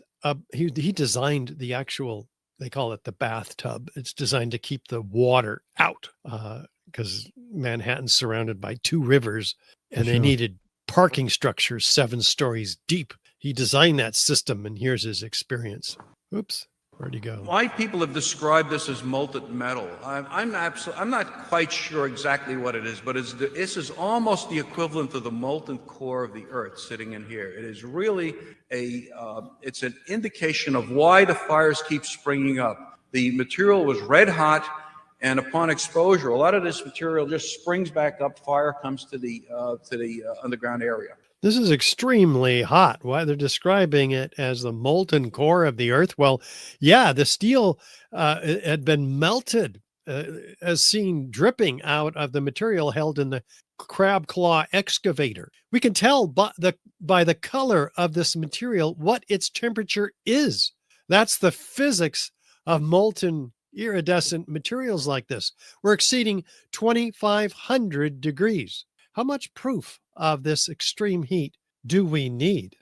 He designed the actual, they call it the bathtub. It's designed to keep the water out because Manhattan's surrounded by 2 rivers and they needed parking structures 7 stories deep. He designed that system, and here's his experience. Oops, where'd he go? Why people have described this as molten metal, I'm not quite sure exactly what it is, but this is almost the equivalent of the molten core of the Earth sitting in here. It is really it's an indication of why the fires keep springing up. The material was red hot, and upon exposure, a lot of this material just springs back up. Fire comes to the underground area. This is extremely hot. Why they're describing it as the molten core of the Earth? Well, yeah, the steel had been melted, as seen dripping out of the material held in the crab claw excavator. We can tell by the color of this material what its temperature is. That's the physics of molten iridescent materials like this. We're exceeding 2,500 degrees. How much proof of this extreme heat do we need?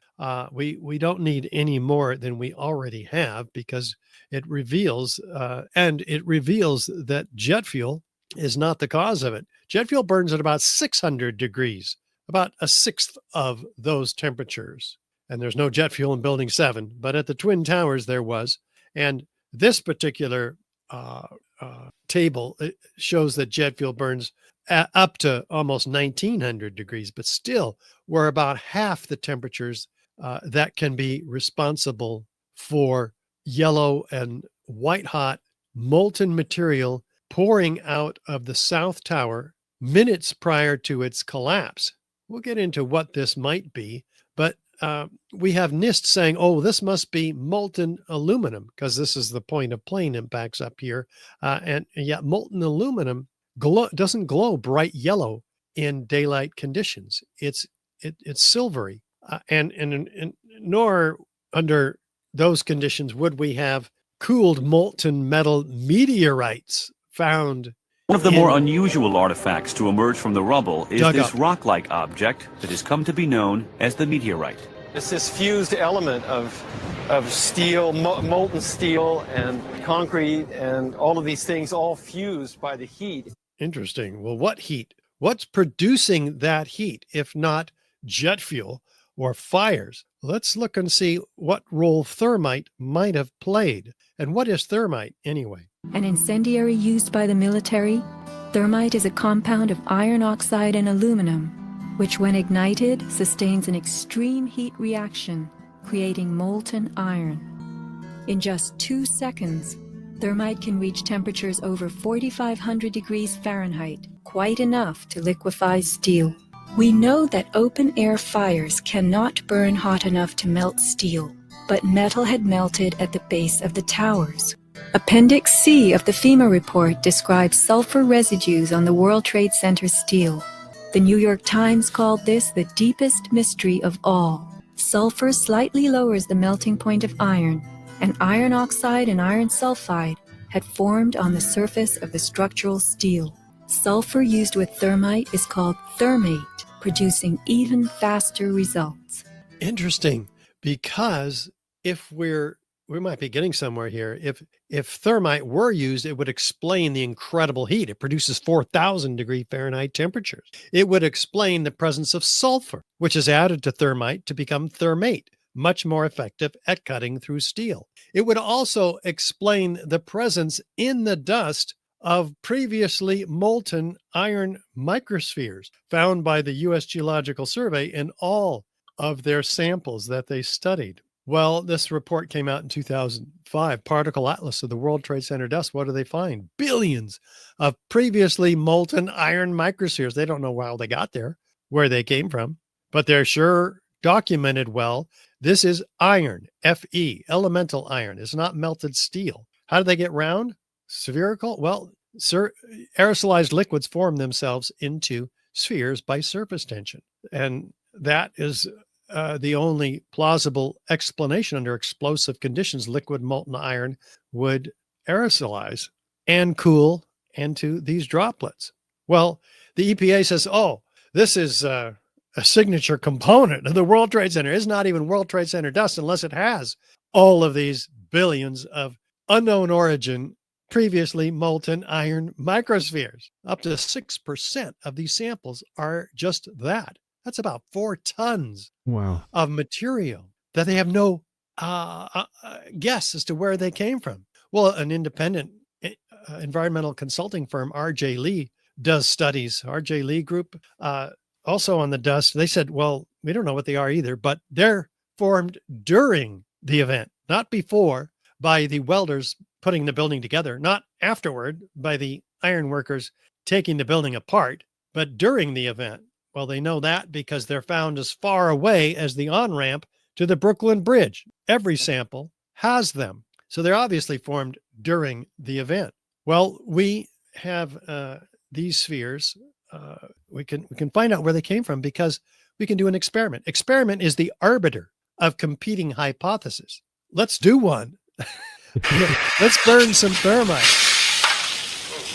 We don't need any more than we already have, because it reveals that jet fuel is not the cause of it. Jet fuel burns at about 600 degrees, about 1/6 of those temperatures. And there's no jet fuel in Building 7, but at the Twin Towers there was. And this particular table, it shows that jet fuel burns up to almost 1,900 degrees, but still we're about half the temperatures that can be responsible for yellow and white hot molten material pouring out of the South Tower minutes prior to its collapse. We'll get into what this might be, but we have NIST saying, oh, this must be molten aluminum, because this is the point of plane impacts up here. And yet molten aluminum doesn't glow bright yellow in daylight conditions. It's silvery. And nor under those conditions would we have cooled molten metal meteorites found. One of the more unusual artifacts to emerge from the rubble is this rock-like object that has come to be known as the meteorite. It's this fused element of steel, molten steel and concrete and all of these things all fused by the heat. Interesting. Well, what heat? What's producing that heat, if not jet fuel or fires? Let's look and see what role thermite might have played. And what is thermite anyway? An incendiary used by the military, thermite is a compound of iron oxide and aluminum, which when ignited sustains an extreme heat reaction, creating molten iron. In just 2 seconds, thermite can reach temperatures over 4,500 degrees Fahrenheit, quite enough to liquefy steel. We know that open-air fires cannot burn hot enough to melt steel, but metal had melted at the base of the towers. Appendix C of the FEMA report describes sulfur residues on the World Trade Center steel. The New York Times called this the deepest mystery of all. Sulfur slightly lowers the melting point of iron, and iron oxide and iron sulfide had formed on the surface of the structural steel. Sulfur used with thermite is called thermate, producing even faster results. Interesting, because if we might be getting somewhere here. If thermite were used, it would explain the incredible heat. It produces 4,000 degree Fahrenheit temperatures. It would explain the presence of sulfur, which is added to thermite to become thermate, much more effective at cutting through steel. It would also explain the presence in the dust of previously molten iron microspheres found by the U.S. Geological Survey in all of their samples that they studied. Well, this report came out in 2005, Particle Atlas of the World Trade Center dust. What do they find? Billions of previously molten iron microspheres. They don't know how they got there, where they came from, but they're sure documented well. This is iron, Fe, elemental iron. It's not melted steel. How do they get round? Spherical? Well, aerosolized liquids form themselves into spheres by surface tension. And that is the only plausible explanation. Under explosive conditions, liquid molten iron would aerosolize and cool into these droplets. Well, the EPA says, oh, this is a signature component of the World Trade Center. It's not even World Trade Center dust unless it has all of these billions of unknown origin, previously molten iron microspheres. Up to 6% of these samples are just that. That's about 4 tons of material that they have no guess as to where they came from. Well, an independent environmental consulting firm, RJ Lee, does studies. RJ Lee Group, also on the dust. They said, well, we don't know what they are either, but they're formed during the event, not before, by the welders putting the building together, not afterward by the iron workers taking the building apart, but during the event. Well, they know that because they're found as far away as the on-ramp to the Brooklyn Bridge. Every sample has them. So they're obviously formed during the event. Well, we have these spheres. We can find out where they came from because we can do an experiment. Experiment is the arbiter of competing hypotheses. Let's do one. Let's burn some thermite.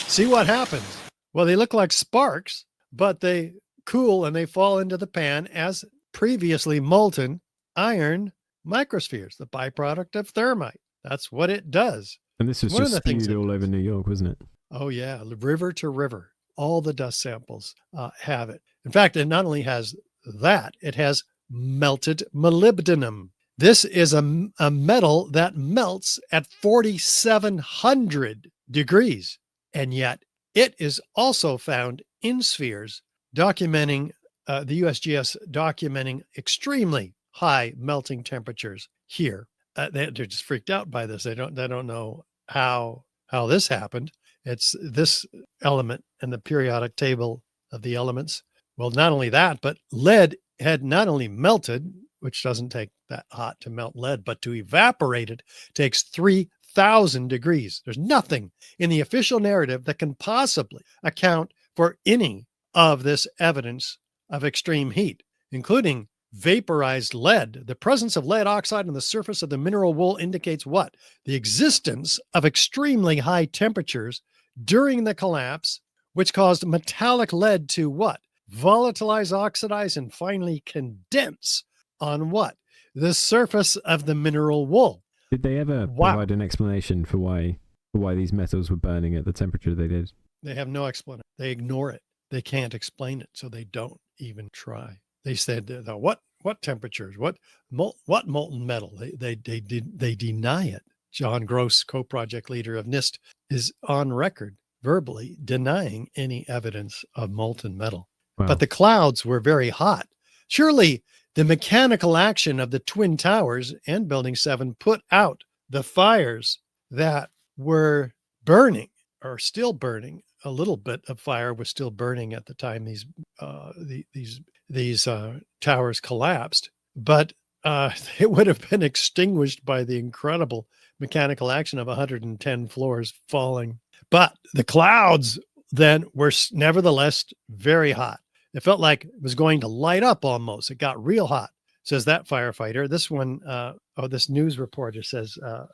See what happens. Well, they look like sparks, but they cool and they fall into the pan as previously molten iron microspheres, the byproduct of thermite. That's what it does. And this was just spewed all over New York, wasn't it? Oh, yeah. River to river. All the dust samples have it. In fact, it not only has that, it has melted molybdenum. This is a metal that melts at 4,700 degrees. And yet it is also found in spheres, documenting the USGS documenting extremely high melting temperatures here. They're just freaked out by this. They don't know how this happened. It's this element in the periodic table of the elements. Well, not only that, but lead had not only melted, which doesn't take that hot to melt lead, but to evaporate it takes 3,000 degrees. There's nothing in the official narrative that can possibly account for any of this evidence of extreme heat, including vaporized lead. The presence of lead oxide on the surface of the mineral wool indicates what? The existence of extremely high temperatures during the collapse, which caused metallic lead to what? Volatilize, oxidize, and finally condense on what? The surface of the mineral wool. Did they ever provide an explanation for why these metals were burning at the temperature they did? They have no explanation. They ignore it. They can't explain it, so they don't even try. They said, what temperatures? What molten metal? They deny it. John Gross, co-project leader of NIST, is on record verbally denying any evidence of molten metal. Wow. But the clouds were very hot. Surely the mechanical action of the Twin Towers and Building 7 put out the fires that were burning or still burning. A little bit of fire was still burning at the time these towers collapsed, but it would have been extinguished by the incredible mechanical action of 110 floors falling. But the clouds then were nevertheless very hot. It felt like it was going to light up almost. It got real hot, says that firefighter. This one, this news reporter says, a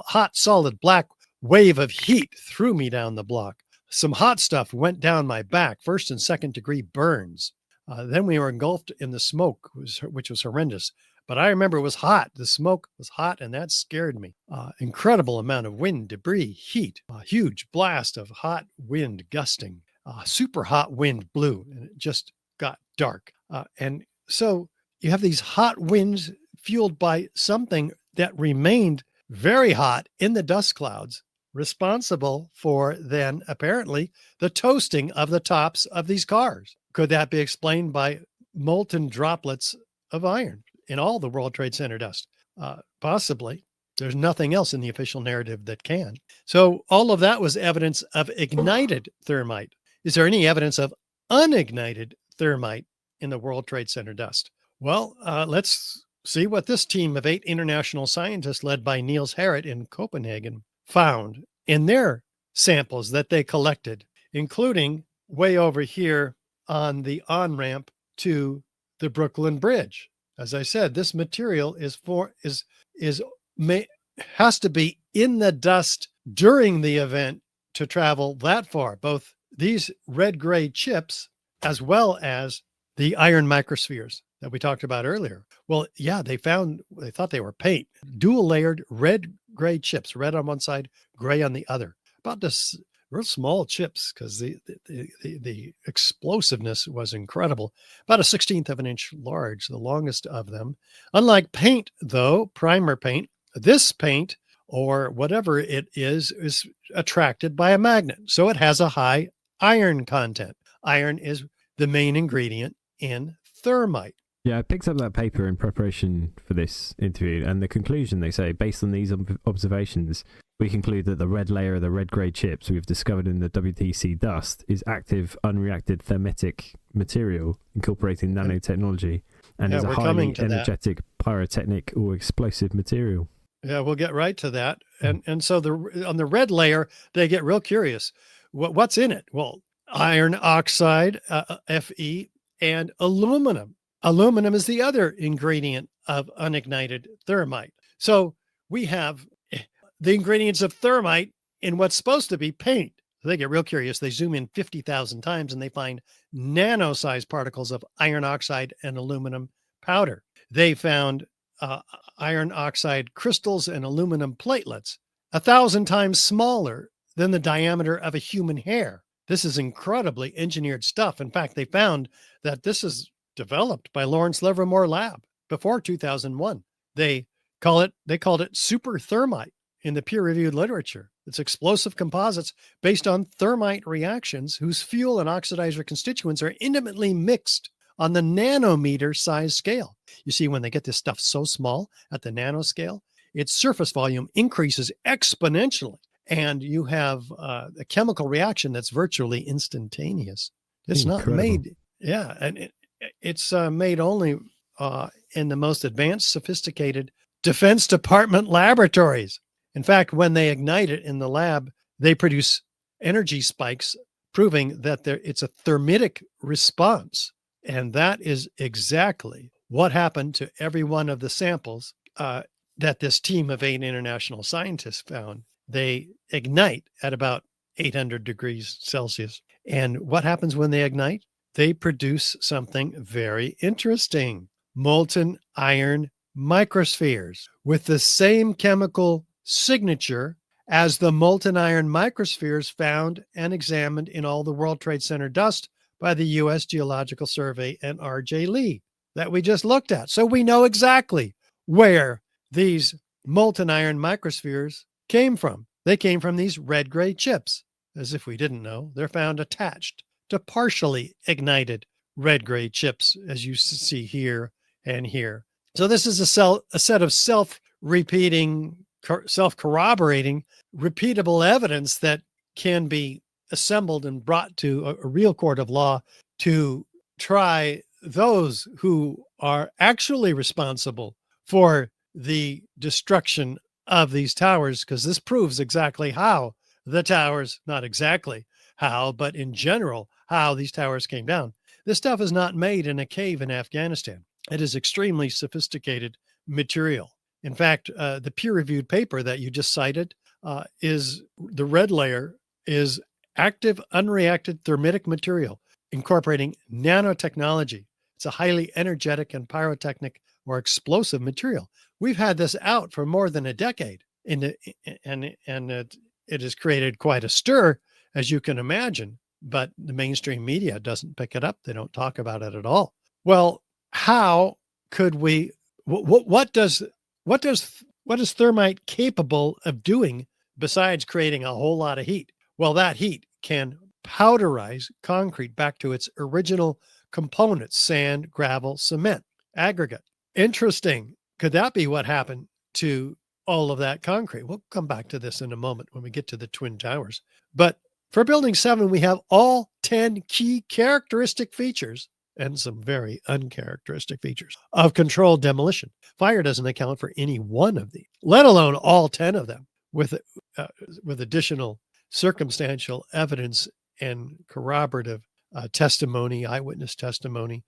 hot, solid black wave of heat threw me down the block. Some hot stuff went down my back, 1st and 2nd degree burns. Then we were engulfed in the smoke, which was horrendous. But I remember it was hot. The smoke was hot, and that scared me. Incredible amount of wind, debris, heat, a huge blast of hot wind gusting. Super hot wind blew, and it just got dark. And so you have these hot winds fueled by something that remained very hot in the dust clouds, responsible for then apparently the toasting of the tops of these cars. Could that be explained by molten droplets of iron in all the World Trade Center dust? Possibly. There's nothing else in the official narrative that can. So all of that was evidence of ignited thermite. Is there any evidence of unignited thermite in the World Trade Center dust? Well, let's see what this team of 8 international scientists led by Niels Harrit in Copenhagen found in their samples that they collected, including way over here on the on-ramp to the Brooklyn Bridge. As I said, this material has to be in the dust during the event to travel that far, both these red-gray chips as well as the iron microspheres that we talked about earlier. Well, yeah, they thought they were paint, dual layered red-gray chips, red on one side, gray on the other. About this real small chips, because the explosiveness was incredible. About a 1/16 of an inch large, the longest of them. Unlike paint, though, primer paint, this paint, or whatever it is attracted by a magnet. So it has a high iron content. Iron is the main ingredient in thermite. Yeah, I picked up that paper in preparation for this interview, and the conclusion, they say, based on these observations, we conclude that the red layer of the red-grey chips we've discovered in the WTC dust is active, unreacted thermitic material incorporating nanotechnology, and is a highly energetic pyrotechnic or explosive material. Yeah, we'll get right to that. And so on the red layer, they get real curious. What's in it? Well, iron oxide, Fe, and aluminum. Aluminum is the other ingredient of unignited thermite. So we have the ingredients of thermite in what's supposed to be paint. So they get real curious. They zoom in 50,000 times and they find nano-sized particles of iron oxide and aluminum powder. They found iron oxide crystals and aluminum platelets 1,000 times smaller than the diameter of a human hair. This is incredibly engineered stuff. In fact, they found that this is developed by Lawrence Livermore Lab before 2001. They called it super thermite in the peer-reviewed literature. It's explosive composites based on thermite reactions whose fuel and oxidizer constituents are intimately mixed on the nanometer size scale. You see, when they get this stuff so small at the nanoscale, its surface volume increases exponentially, and you have a chemical reaction that's virtually instantaneous. It's incredible. Not made, yeah, and it's made only in the most advanced, sophisticated Defense Department laboratories. In fact, when they ignite it in the lab, they produce energy spikes, proving that it's a thermitic response. And that is exactly what happened to every one of the samples that this team of 8 international scientists found. They ignite at about 800 degrees Celsius. And what happens when they ignite? They produce something very interesting: molten iron microspheres with the same chemical signature as the molten iron microspheres found and examined in all the World Trade Center dust by the U.S. Geological Survey and R.J. Lee that we just looked at. So we know exactly where these molten iron microspheres came from. They came from these red-gray chips. As if we didn't know, they're found attached to partially ignited red-gray chips, as you see here and here. So this is a set of self-repeating, self-corroborating, repeatable evidence that can be assembled and brought to a real court of law to try those who are actually responsible for the destruction of these towers, because this proves exactly how the towers, not exactly how, but in general, how these towers came down. This stuff is not made in a cave in Afghanistan. It is extremely sophisticated material. In fact, the peer-reviewed paper that you just cited is the red layer is active unreacted thermitic material incorporating nanotechnology. It's a highly energetic and pyrotechnic or explosive material. We've had this out for more than a decade, and it has created quite a stir, as you can imagine, but the mainstream media doesn't pick it up. They don't talk about it at all. Well, how could we, what is thermite capable of doing besides creating a whole lot of heat? Well, that heat can powderize concrete back to its original components: sand, gravel, cement, aggregate. Interesting. Could that be what happened to all of that concrete? We'll come back to this in a moment when we get to the Twin Towers. But for Building 7, we have all 10 key characteristic features and some very uncharacteristic features of controlled demolition. Fire doesn't account for any one of these, let alone all 10 of them, with additional circumstantial evidence and corroborative testimony, eyewitness testimony.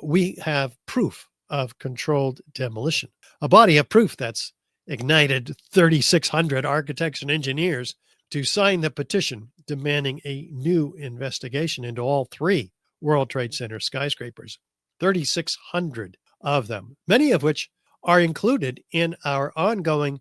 We have proof of controlled demolition, a body of proof that's ignited 3,600 architects and engineers to sign the petition demanding a new investigation into all 3 World Trade Center skyscrapers, 3,600 of them, many of which are included in our ongoing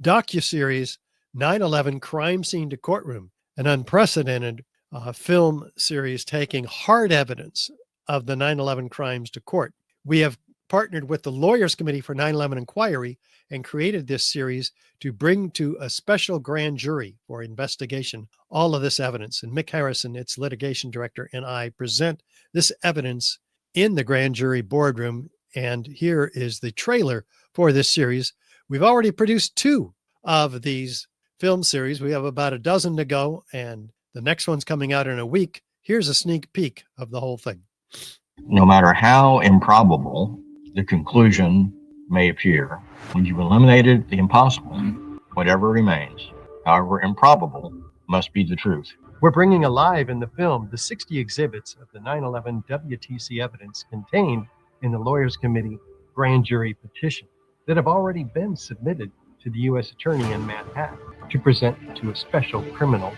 docuseries 9/11 Crime Scene to Courtroom, an unprecedented film series taking hard evidence of the 9/11 crimes to court. We have partnered with the Lawyers Committee for 9/11 Inquiry and created this series to bring to a special grand jury for investigation all of this evidence. And Mick Harrison, its litigation director, and I present this evidence in the grand jury boardroom. And here is the trailer for this series. We've already produced 2 of these film series. We have about a dozen to go, and the next one's coming out in a week. Here's a sneak peek of the whole thing. No matter how improbable the conclusion may appear, when you've eliminated the impossible, whatever remains, however improbable, must be the truth. We're bringing alive in the film the 60 exhibits of the 9/11 WTC evidence contained in the Lawyers Committee grand jury petition that have already been submitted to the U.S. Attorney in Manhattan to present to a special criminal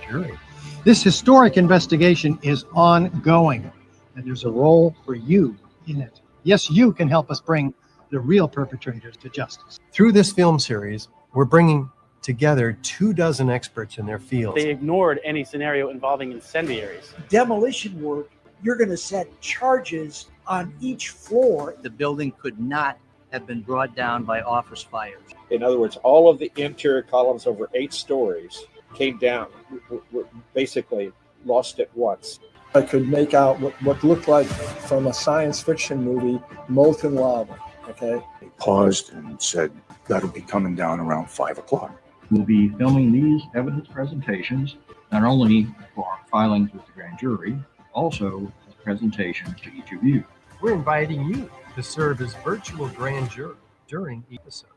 jury. This historic investigation is ongoing, and there's a role for you in it. Yes, you can help us bring the real perpetrators to justice. Through this film series, we're bringing together 24 experts in their fields. They ignored any scenario involving incendiaries. Demolition work, you're going to set charges on each floor. The building could not have been brought down by office fires. In other words, all of the interior columns over 8 stories came down, were basically lost at once. I could make out what looked like from a science fiction movie, molten lava, okay? They paused and said, that'll be coming down around 5 o'clock. We'll be filming these evidence presentations, not only for our filings with the grand jury, also as presentations to each of you. We're inviting you to serve as virtual grand juror during each episode.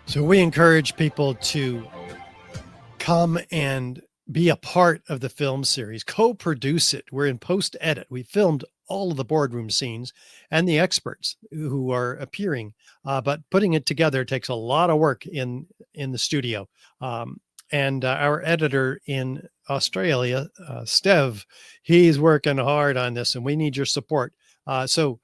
So we encourage people to come and be a part of the film series, co-produce it. We're in post-edit. We filmed all of the boardroom scenes and the experts who are appearing, but putting it together takes a lot of work in the studio. And our editor in Australia, Stev, he's working hard on this, and we need your support. So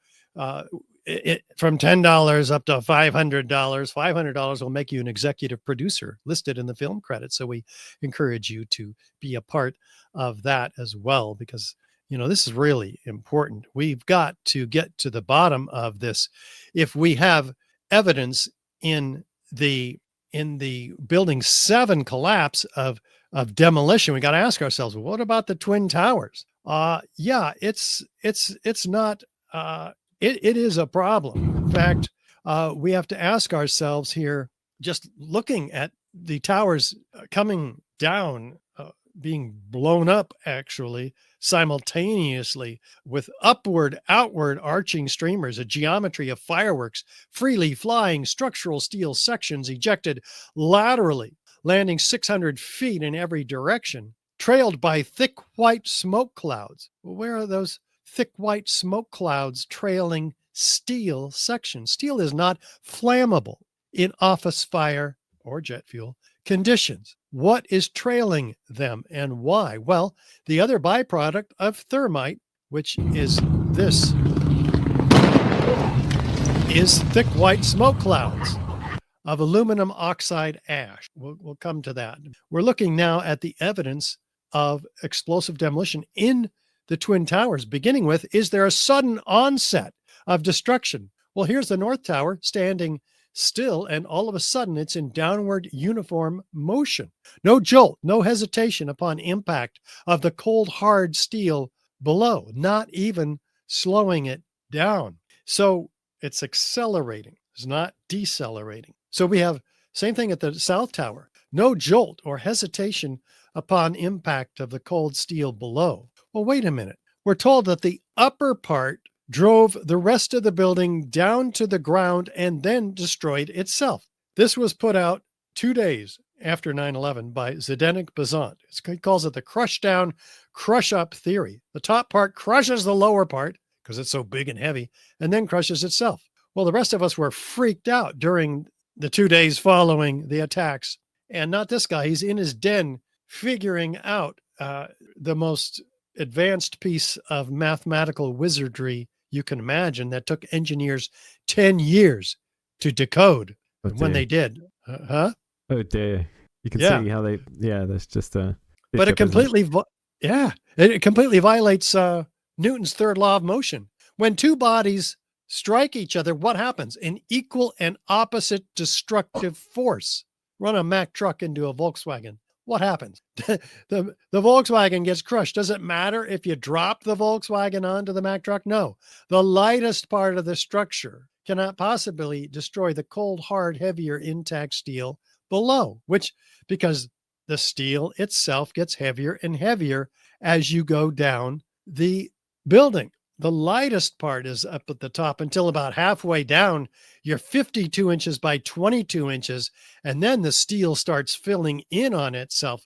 from $10 up to $500, $500 will make you an executive producer listed in the film credits. So we encourage you to be a part of that as well, because, you know, this is really important. We've got to get to the bottom of this. If we have evidence in the Building 7 collapse of demolition, we got to ask ourselves, well, what about the Twin Towers? Yeah, it's not, it is a problem. In fact, we have to ask ourselves here, just looking at the towers coming down, being blown up actually simultaneously with outward arching streamers, a geometry of fireworks, freely flying structural steel sections ejected laterally, landing 600 feet in every direction, trailed by thick white smoke clouds. Well, where are those thick white smoke clouds trailing steel sections? Steel is not flammable in office fire or jet fuel conditions. What is trailing them and why? Well, the other byproduct of thermite, which is this, is thick white smoke clouds of aluminum oxide ash. We'll come to that. We're looking now at the evidence of explosive demolition in the Twin Towers, beginning with, is there a sudden onset of destruction? Well, here's the North Tower standing still, and all of a sudden it's in downward uniform motion. No jolt, no hesitation upon impact of the cold, hard steel below, not even slowing it down. So it's accelerating, it's not decelerating. So we have same thing at the South Tower. No jolt or hesitation upon impact of the cold steel below. Well, wait a minute. We're told that the upper part drove the rest of the building down to the ground and then destroyed itself. This was put out 2 days after 9/11 by Zdeněk Bazant. He calls it the crush down, crush up theory. The top part crushes the lower part because it's so big and heavy, and then crushes itself. Well, the rest of us were freaked out during the 2 days following the attacks. And not this guy. He's in his den figuring out the most advanced piece of mathematical wizardry you can imagine that took engineers 10 years to decode. When they did. Oh dear. You can see how they, there's just a... But it completely, it completely violates Newton's third law of motion. When two bodies strike each other, what happens? An equal and opposite destructive force. Run a Mack truck into a Volkswagen. What happens? The Volkswagen gets crushed. Does it matter if you drop the Volkswagen onto the Mack truck? No. The lightest part of the structure cannot possibly destroy the cold, hard, heavier, intact steel below, because the steel itself gets heavier and heavier as you go down the building. The lightest part is up at the top until about halfway down, you're 52 inches by 22 inches, and then the steel starts filling in on itself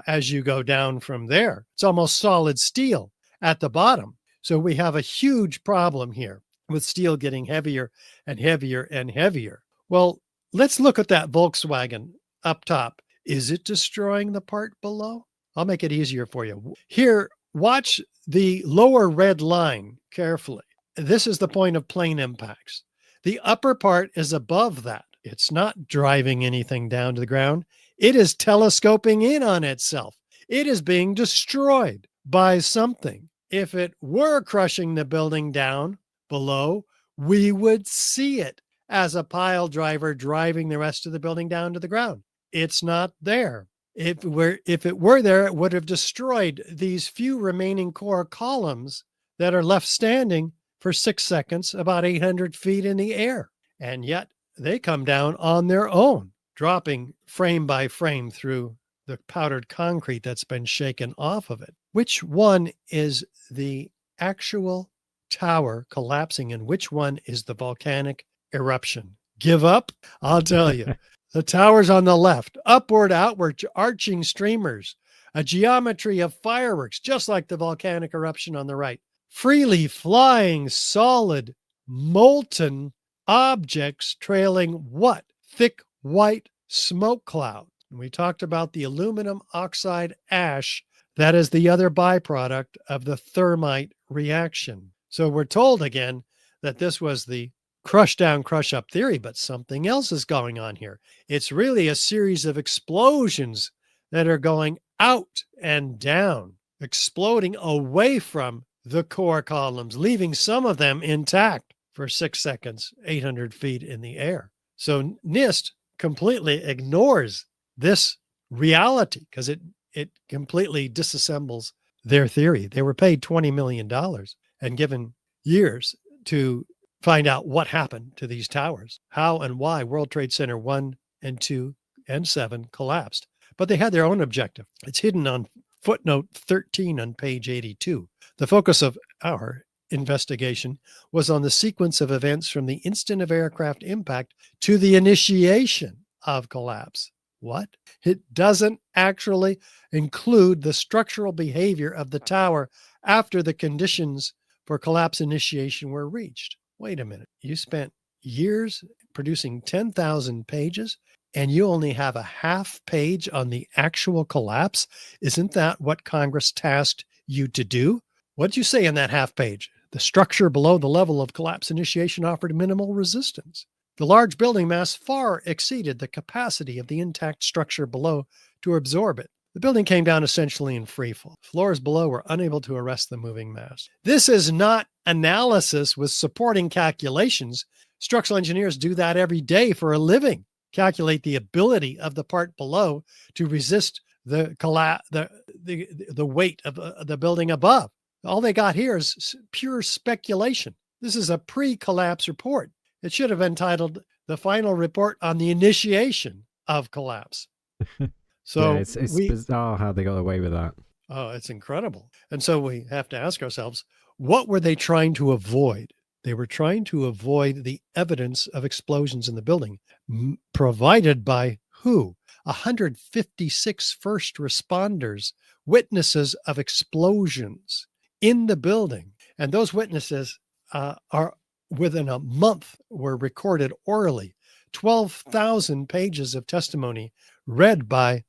as you go down from there. It's almost solid steel at the bottom. So we have a huge problem here with steel getting heavier and heavier and heavier. Well, let's look at that Volkswagen up top. Is it destroying the part below? I'll make it easier for you. Here, watch the lower red line carefully. This is the point of plane impacts. The upper part is above that. It's not driving anything down to the ground. It is telescoping in on itself. It is being destroyed by something. If it were crushing the building down below, we would see it as a pile driver driving the rest of the building down to the ground. It's not there. If it were there, it would have destroyed these few remaining core columns that are left standing for 6 seconds, about 800 feet in the air. And yet they come down on their own, dropping frame by frame through the powdered concrete that's been shaken off of it. Which one is the actual tower collapsing and which one is the volcanic eruption? Give up? I'll tell you. The towers on the left, upward, outward, arching streamers, a geometry of fireworks, just like the volcanic eruption on the right. Freely flying, solid, molten objects trailing what? Thick white smoke cloud. And we talked about the aluminum oxide ash. That is the other byproduct of the thermite reaction. So we're told again that this was the crush down, crush up theory, but something else is going on here. It's really a series of explosions that are going out and down, exploding away from the core columns, leaving some of them intact for 6 seconds, 800 feet in the air. So NIST completely ignores this reality because it completely disassembles their theory. They were paid $20 million and given years to find out what happened to these towers, how and why World Trade Center 1 and 2 and 7 collapsed. But they had their own objective. It's hidden on footnote 13 on page 82. The focus of our investigation was on the sequence of events from the instant of aircraft impact to the initiation of collapse. What? It doesn't actually include the structural behavior of the tower after the conditions for collapse initiation were reached. Wait a minute. You spent years producing 10,000 pages and you only have a half page on the actual collapse? Isn't that what Congress tasked you to do? What did you say in that half page? The structure below the level of collapse initiation offered minimal resistance. The large building mass far exceeded the capacity of the intact structure below to absorb it. The building came down essentially in free fall. Floors below were unable to arrest the moving mass. This is not analysis with supporting calculations. Structural engineers do that every day for a living. Calculate the ability of the part below to resist the weight of the building above. All they got here is pure speculation. This is a pre-collapse report. It should have been titled "The Final Report on the Initiation of Collapse." So yeah, it's bizarre how they got away with that. Oh, it's incredible. And so we have to ask ourselves, what were they trying to avoid? They were trying to avoid the evidence of explosions in the building, provided by who? 156 first responders, witnesses of explosions in the building. And those witnesses are within a month were recorded orally. 12,000 pages of testimony read by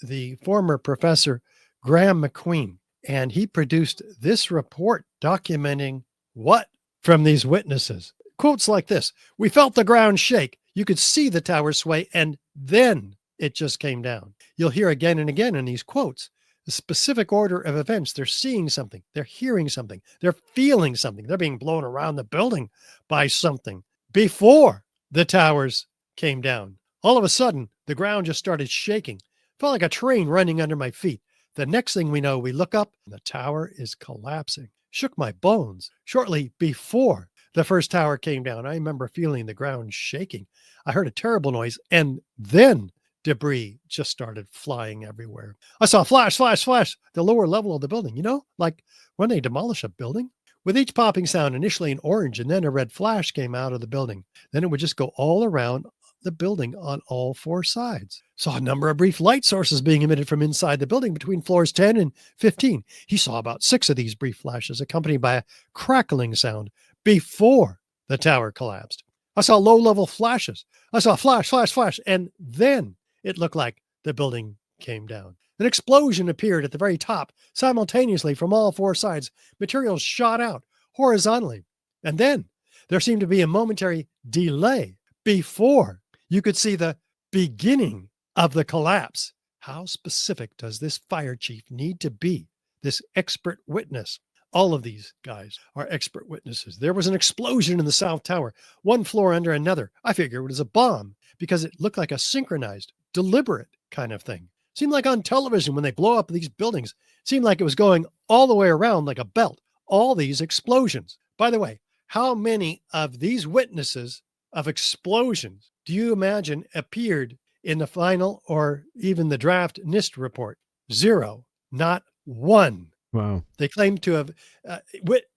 the former professor Graham McQueen. And he produced this report documenting what from these witnesses. Quotes like this: "We felt the ground shake. You could see the tower sway, and then it just came down." You'll hear again and again in these quotes the specific order of events. They're seeing something, they're hearing something, they're feeling something, they're being blown around the building by something before the towers came down. All of a sudden, the ground just started shaking. Felt like a train running under my feet. The next thing we know, we look up and the tower is collapsing. Shook my bones. Shortly before the first tower came down, I remember feeling the ground shaking. I heard a terrible noise, and then debris just started flying everywhere. I saw flash, flash, flash, the lower level of the building. You know, like when they demolish a building? With each popping sound, initially an orange and then a red flash came out of the building. Then it would just go all around the building on all four sides. Saw a number of brief light sources being emitted from inside the building between floors 10 and 15. He saw about 6 of these brief flashes accompanied by a crackling sound before the tower collapsed. I saw low-level flashes. I saw flash, flash, flash, and then it looked like the building came down. An explosion appeared at the very top simultaneously from all four sides. Materials shot out horizontally. And then there seemed to be a momentary delay before you could see the beginning of the collapse. How specific does this fire chief need to be? This expert witness. All of these guys are expert witnesses. There was an explosion in the South Tower, one floor under another. I figure it was a bomb because it looked like a synchronized, deliberate kind of thing. Seemed like on television when they blow up these buildings. Seemed like it was going all the way around like a belt. All these explosions. By the way, how many of these witnesses of explosions do you imagine appeared in the final or even the draft NIST report? 0, not 1. Wow. They claim to have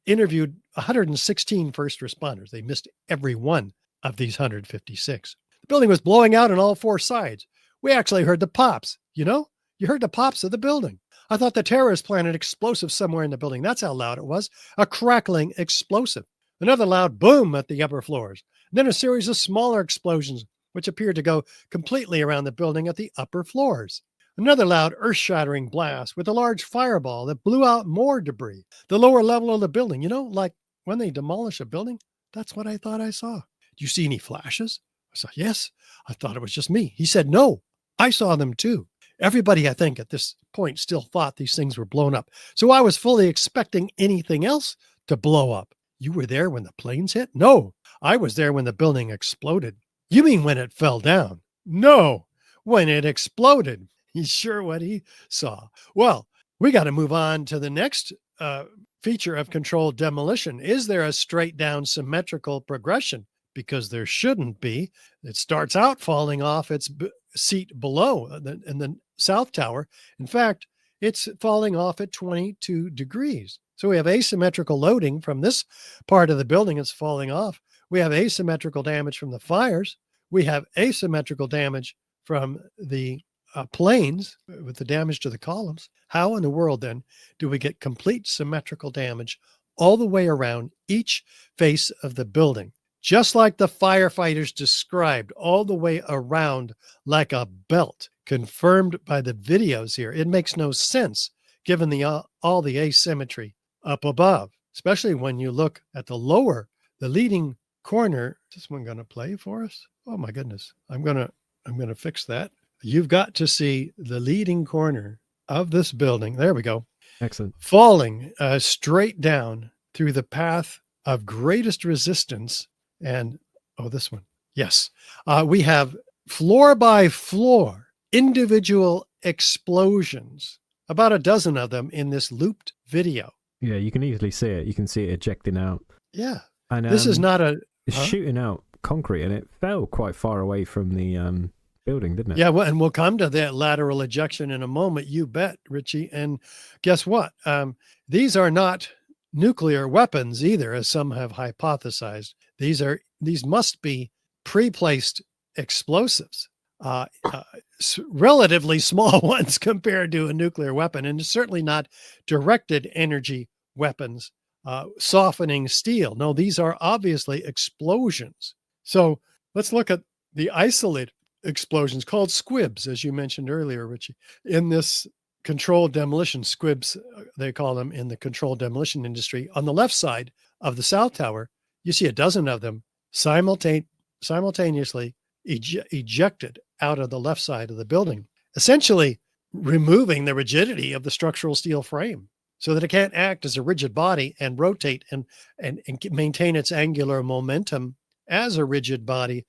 interviewed 116 first responders. They missed every one of these 156. The building was blowing out on all four sides. We actually heard the pops. You know, you heard the pops of the building. I thought the terrorists planted explosives somewhere in the building. That's how loud it was. A crackling explosive. Another loud boom at the upper floors. And then a series of smaller explosions, which appeared to go completely around the building at the upper floors. Another loud earth-shattering blast with a large fireball that blew out more debris. The lower level of the building, you know, like when they demolish a building, that's what I thought I saw. Do you see any flashes? I said, yes. I thought it was just me. He said, no, I saw them too. Everybody, I think, at this point still thought these things were blown up. So I was fully expecting anything else to blow up. You were there when the planes hit? No, I was there when the building exploded. You mean when it fell down? No, when it exploded. He's sure what he saw. Well, we got to move on to the next feature of controlled demolition. Is there a straight down symmetrical progression? Because there shouldn't be. It starts out falling off its seat below in the South Tower. In fact, it's falling off at 22 degrees. So we have asymmetrical loading from this part of the building. It's falling off. We have asymmetrical damage from the fires. We have asymmetrical damage from the planes with the damage to the columns. How in the world then do we get complete symmetrical damage all the way around each face of the building? just like the firefighters described, all the way around like a belt, confirmed by the videos here. It makes no sense given all the asymmetry up above, especially when you look at the leading corner. Is this one going to play for us? Oh my goodness. I'm going to fix that. You've got to see the leading corner of this building. There we go. Excellent. Falling straight down through the path of greatest resistance. And, this one. Yes. We have floor by floor individual explosions, about a dozen of them in this looped video. Yeah, you can easily see it. You can see it ejecting out. Yeah. And this is not it's shooting out concrete, and it fell quite far away from the building, didn't it? Yeah, well, and we'll come to that lateral ejection in a moment, you bet, Richie. And guess what? These are not nuclear weapons either, as some have hypothesized. These must be pre-placed explosives, relatively small ones compared to a nuclear weapon, and certainly not directed energy weapons, softening steel. No, these are obviously explosions. So let's look at the isolated explosions called squibs, as you mentioned earlier, Richie. In this controlled demolition, squibs, they call them in the controlled demolition industry. On the left side of the South Tower, you see a dozen of them simultaneously ejected out of the left side of the building, essentially removing the rigidity of the structural steel frame so that it can't act as a rigid body and rotate and maintain its angular momentum as a rigid body,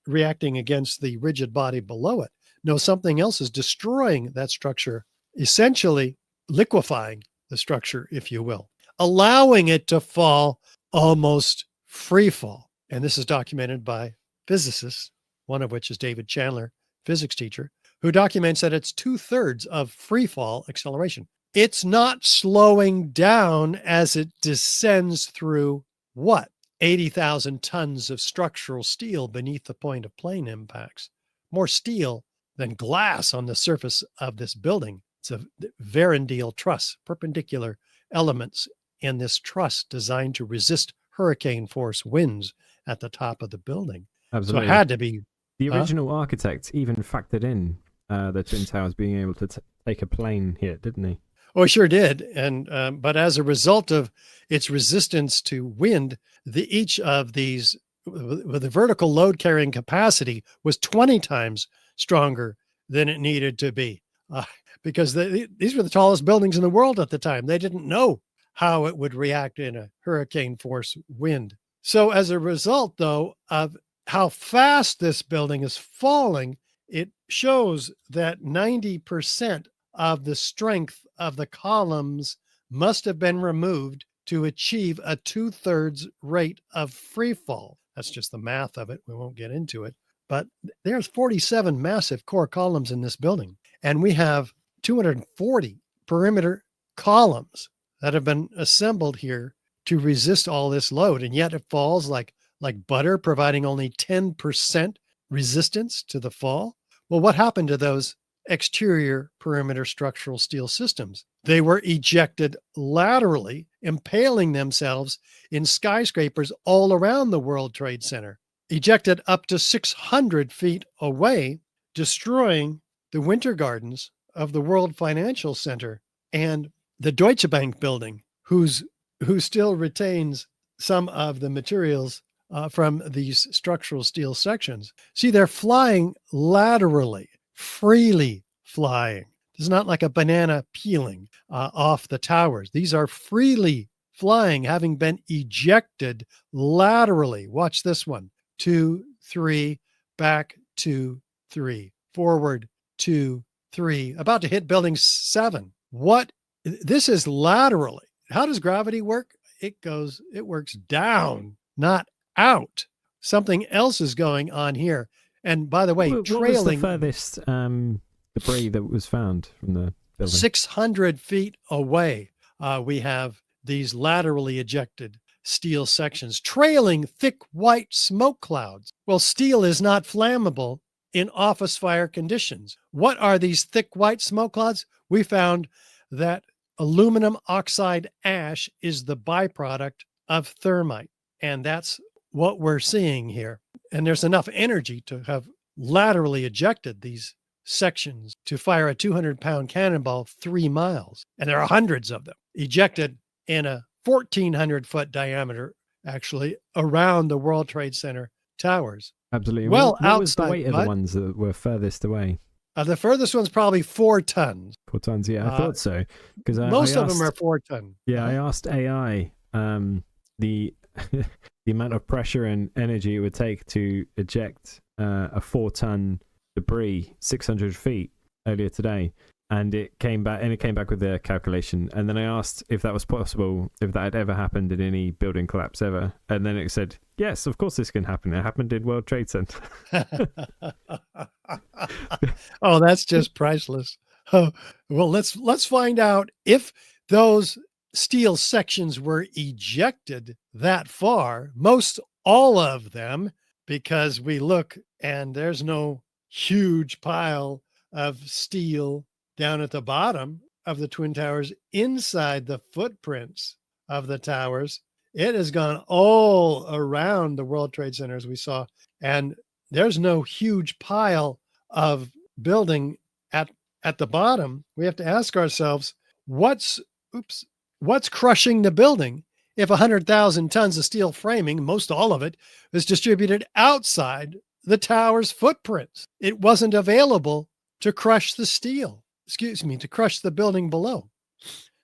reacting against the rigid body below it. No, something else is destroying that structure, essentially liquefying the structure, if you will, allowing it to fall almost free fall. And this is documented by physicists, one of which is David Chandler, physics teacher, who documents that it's 2/3 of free fall acceleration. It's not slowing down as it descends through what? 80,000 tons of structural steel beneath the point of plane impacts. More steel than glass on the surface of this building. It's a Verendeel truss, perpendicular elements in this truss designed to resist hurricane force winds at the top of the building. Absolutely. So it had to be. The original architect even factored in the Twin Towers being able to take a plane hit, didn't he? Oh, it sure did. And but as a result of its resistance to wind, each of these, with the vertical load carrying capacity, was 20 times stronger than it needed to be, because these were the tallest buildings in the world at the time. They didn't know how it would react in a hurricane force wind. So as a result, though, of how fast this building is falling, it shows that 90% of the strength of the columns must have been removed to achieve a 2/3 rate of free fall. That's just the math of it. We won't get into it. But there's 47 massive core columns in this building. And we have 240 perimeter columns that have been assembled here to resist all this load. And yet it falls like butter, providing only 10% resistance to the fall. Well, what happened to those exterior perimeter structural steel systems? They were ejected laterally, impaling themselves in skyscrapers all around the World Trade Center, ejected up to 600 feet away, destroying the winter gardens of the World Financial Center and the Deutsche Bank building, who still retains some of the materials from these structural steel sections. See, they're flying laterally, freely flying. It's not like a banana peeling off the towers. These are freely flying, having been ejected laterally. Watch this one. 2, 3, back 2, 3, forward 2, 3, about to hit building 7. What? This is laterally. How does gravity work? It works down, not out. Something else is going on here. And by the way, what was the furthest debris that was found from the building? 600 feet away, we have these laterally ejected steel sections trailing thick white smoke clouds. Well, steel is not flammable in office fire conditions. What are these thick white smoke clouds? We found that aluminum oxide ash is the byproduct of thermite. And that's what we're seeing here. And there's enough energy to have laterally ejected these sections to fire a 200-pound cannonball 3 miles. And there are hundreds of them ejected in a 1,400-foot diameter, actually, around the World Trade Center towers. Absolutely. Well, what was the outside, weight of the ones that were furthest away? The furthest one's probably 4 tons. 4 tons, yeah, I thought so. Because Most of them are 4 ton. Yeah, I asked AI the the amount of pressure and energy it would take to eject a 4-ton debris 600 feet earlier today, and it came back with a calculation. And then I asked if that was possible, if that had ever happened in any building collapse ever, and then it said, yes, of course this can happen. It happened in World Trade Center. Oh, that's just priceless. Oh, well, let's find out if those steel sections were ejected that far. Most all of them, because we look and there's no huge pile of steel down at the bottom of the Twin Towers inside the footprints of the towers. It has gone all around the World Trade Center, as we saw, and there's no huge pile of building at the bottom. We have to ask ourselves, what's crushing the building if 100,000 tons of steel framing, most all of it, is distributed outside the tower's footprints? It wasn't available to crush the steel, to crush the building below.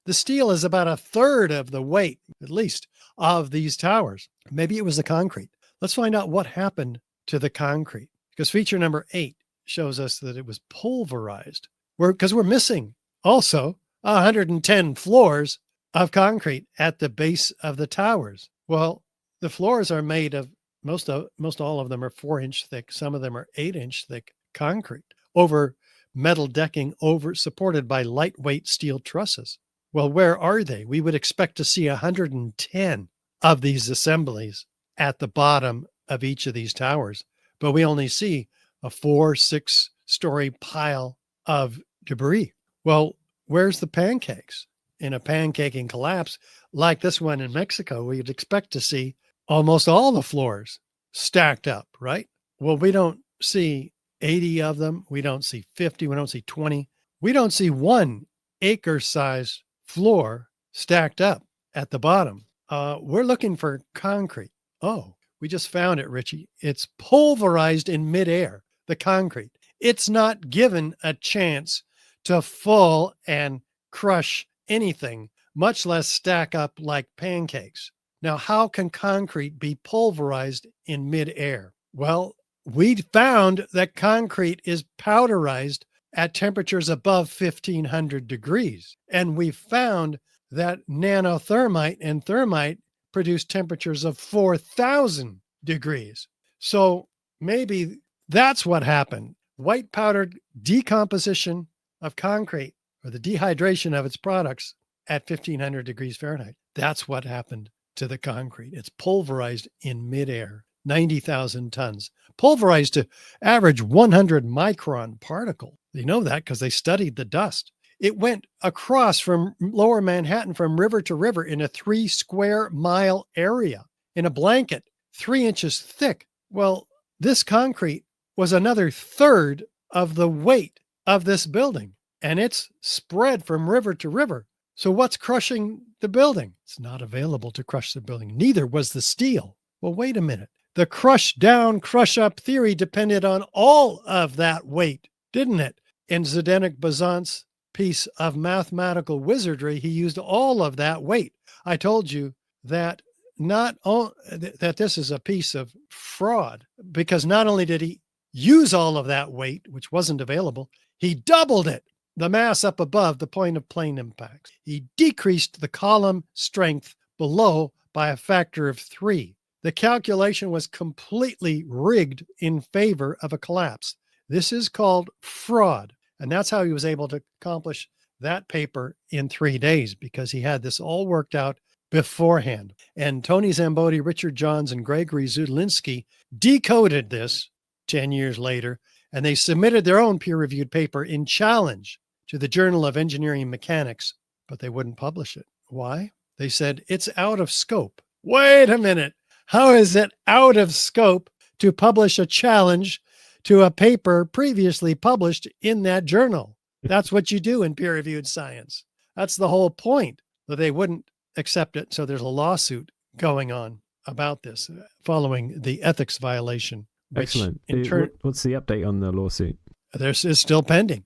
The steel is about a third of the weight, at least, of these towers. Maybe it was the concrete. Let's find out what happened to the concrete, because feature number 8 shows us that it was pulverized. Because we're missing also 110 floors of concrete at the base of the towers. Well, the floors are made of, most all of them are 4-inch thick. Some of them are 8-inch thick concrete over metal decking, supported by lightweight steel trusses. Well, where are they? We would expect to see 110 of these assemblies at the bottom of each of these towers, but we only see a 4-6-story pile of debris. Well, where's the pancakes? In a pancaking collapse like this one in Mexico, we'd expect to see almost all the floors stacked up, right? Well, we don't see 80 of them. We don't see 50. We don't see 20. We don't see 1 acre-sized floor stacked up at the bottom. We're looking for concrete. Oh, we just found it, Richie. It's pulverized in midair, the concrete. It's not given a chance to fall and crush anything, much less stack up like pancakes. Now, how can concrete be pulverized in midair? Well, we found that concrete is powderized at temperatures above 1,500 degrees. And we found that nanothermite and thermite produce temperatures of 4,000 degrees. So maybe that's what happened. White powdered decomposition of concrete, or the dehydration of its products at 1,500 degrees Fahrenheit. That's what happened to the concrete. It's pulverized in midair, 90,000 tons, pulverized to average 100 micron particle. They know that because they studied the dust. It went across from lower Manhattan from river to river in a 3 square mile area in a blanket 3 inches thick. Well, this concrete was another third of the weight of this building, and it's spread from river to river. So what's crushing the building? It's not available to crush the building. Neither was the steel. Well, wait a minute. The crush down, crush up theory depended on all of that weight, didn't it? In Zdenek Bazant's piece of mathematical wizardry, he used all of that weight. I told you that that this is a piece of fraud, because not only did he use all of that weight, which wasn't available, he doubled it, the mass up above the point of plane impacts. He decreased the column strength below by a factor of 3. The calculation was completely rigged in favor of a collapse. This is called fraud. And that's how he was able to accomplish that paper in 3 days, because he had this all worked out beforehand. And Tony Zambodi, Richard Johns, and Gregory Zudlinski decoded this 10 years later, and they submitted their own peer-reviewed paper in challenge to the Journal of Engineering Mechanics, but they wouldn't publish it. Why? They said, it's out of scope. Wait a minute. How is it out of scope to publish a challenge to a paper previously published in that journal? That's what you do in peer-reviewed science. That's the whole point, that they wouldn't accept it. So there's a lawsuit going on about this following the ethics violation. Excellent. In turn, What's the update on the lawsuit? this is still pending.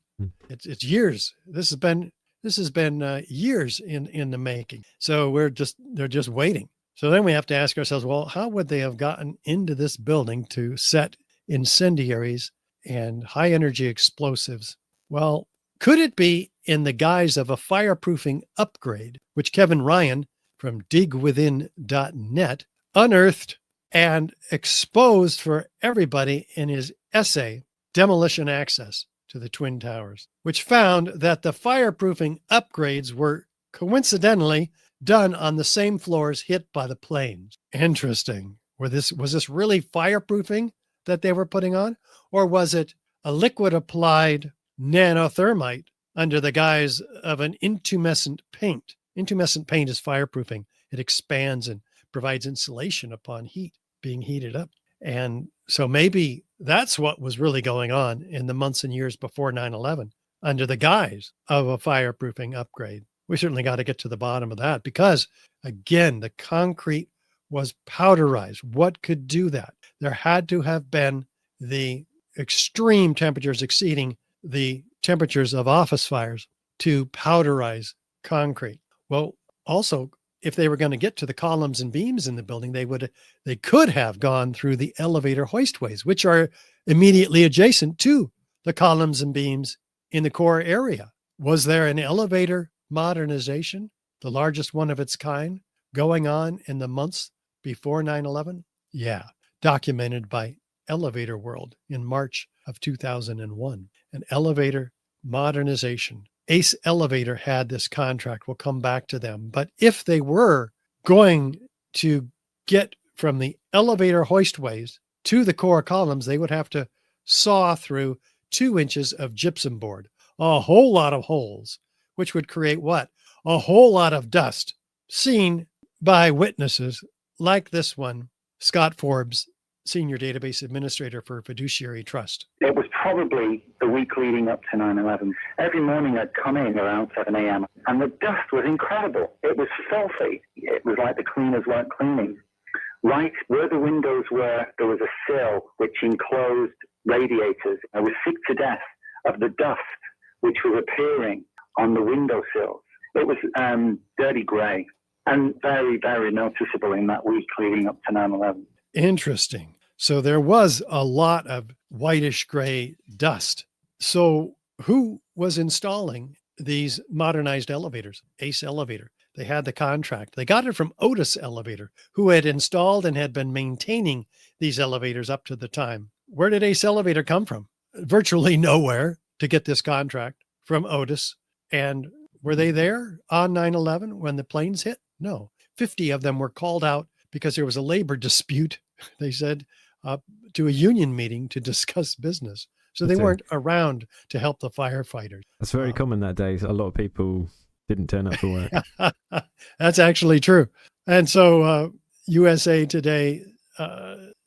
It's years. This has been years in the making. So they're just waiting. So then we have to ask ourselves, well, how would they have gotten into this building to set incendiaries and high energy explosives? Well, could it be in the guise of a fireproofing upgrade, which Kevin Ryan from digwithin.net unearthed and exposed for everybody in his essay, Demolition Access to the Twin Towers, which found that the fireproofing upgrades were coincidentally done on the same floors hit by the planes. Interesting. Was this really fireproofing that they were putting on? Or was it a liquid applied nanothermite under the guise of an intumescent paint? Intumescent paint is fireproofing. It expands and provides insulation upon being heated up. And so maybe that's what was really going on in the months and years before 9/11 under the guise of a fireproofing upgrade. We certainly got to get to the bottom of that because, again, the concrete was powderized. What could do that? There had to have been the extreme temperatures exceeding the temperatures of office fires to powderize concrete. Well, also, if they were going to get to the columns and beams in the building, they could have gone through the elevator hoistways, which are immediately adjacent to the columns and beams in the core area. Was there an elevator modernization, the largest one of its kind, going on in the months before 9/11? Yeah, documented by Elevator World in March of 2001. An elevator modernization. Ace Elevator had this contract. We'll come back to them. But if they were going to get from the elevator hoistways to the core columns, they would have to saw through 2 inches of gypsum board, a whole lot of holes, which would create what? A whole lot of dust, seen by witnesses like this one, Scott Forbes, Senior Database Administrator for Fiduciary Trust. It was probably the week leading up to 9/11. Every morning I'd come in around 7 a.m. and the dust was incredible. It was filthy. It was like the cleaners weren't cleaning. Right where the windows were, there was a sill which enclosed radiators. I was sick to death of the dust which was appearing on the windowsills. It was dirty grey and very, very noticeable in that week leading up to 9/11. Interesting. So there was a lot of whitish gray dust. So who was installing these modernized elevators? Ace Elevator. They had the contract. They got it from Otis Elevator, who had installed and had been maintaining these elevators up to the time. Where did Ace Elevator come from? Virtually nowhere to get this contract from Otis. And were they there on 9/11 when the planes hit? No. 50 of them were called out because there was a labor dispute, they said, to a union meeting to discuss business. So they weren't around to help the firefighters. That's very common that day. A lot of people didn't turn up for work. That's actually true. And so USA Today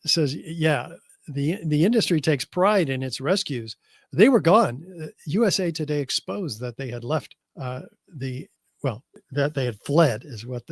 says, yeah, the industry takes pride in its rescues. They were gone. USA Today exposed that they had left that they had fled is what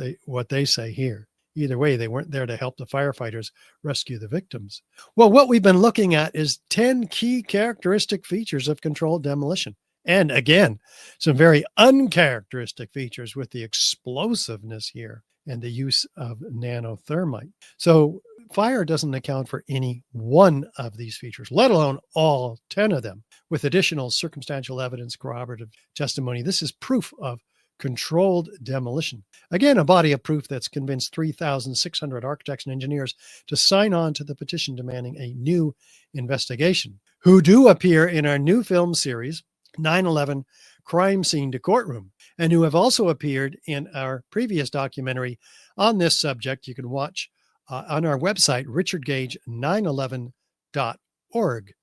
they say here. Either way, they weren't there to help the firefighters rescue the victims. Well, what we've been looking at is 10 key characteristic features of controlled demolition. And again, some very uncharacteristic features with the explosiveness here and the use of nanothermite. So fire doesn't account for any one of these features, let alone all 10 of them. With additional circumstantial evidence, corroborative testimony, this is proof of controlled demolition. Again, a body of proof that's convinced 3,600 architects and engineers to sign on to the petition demanding a new investigation, who do appear in our new film series, 9/11 Crime Scene to Courtroom, and who have also appeared in our previous documentary on this subject. You can watch on our website, richardgage911.org.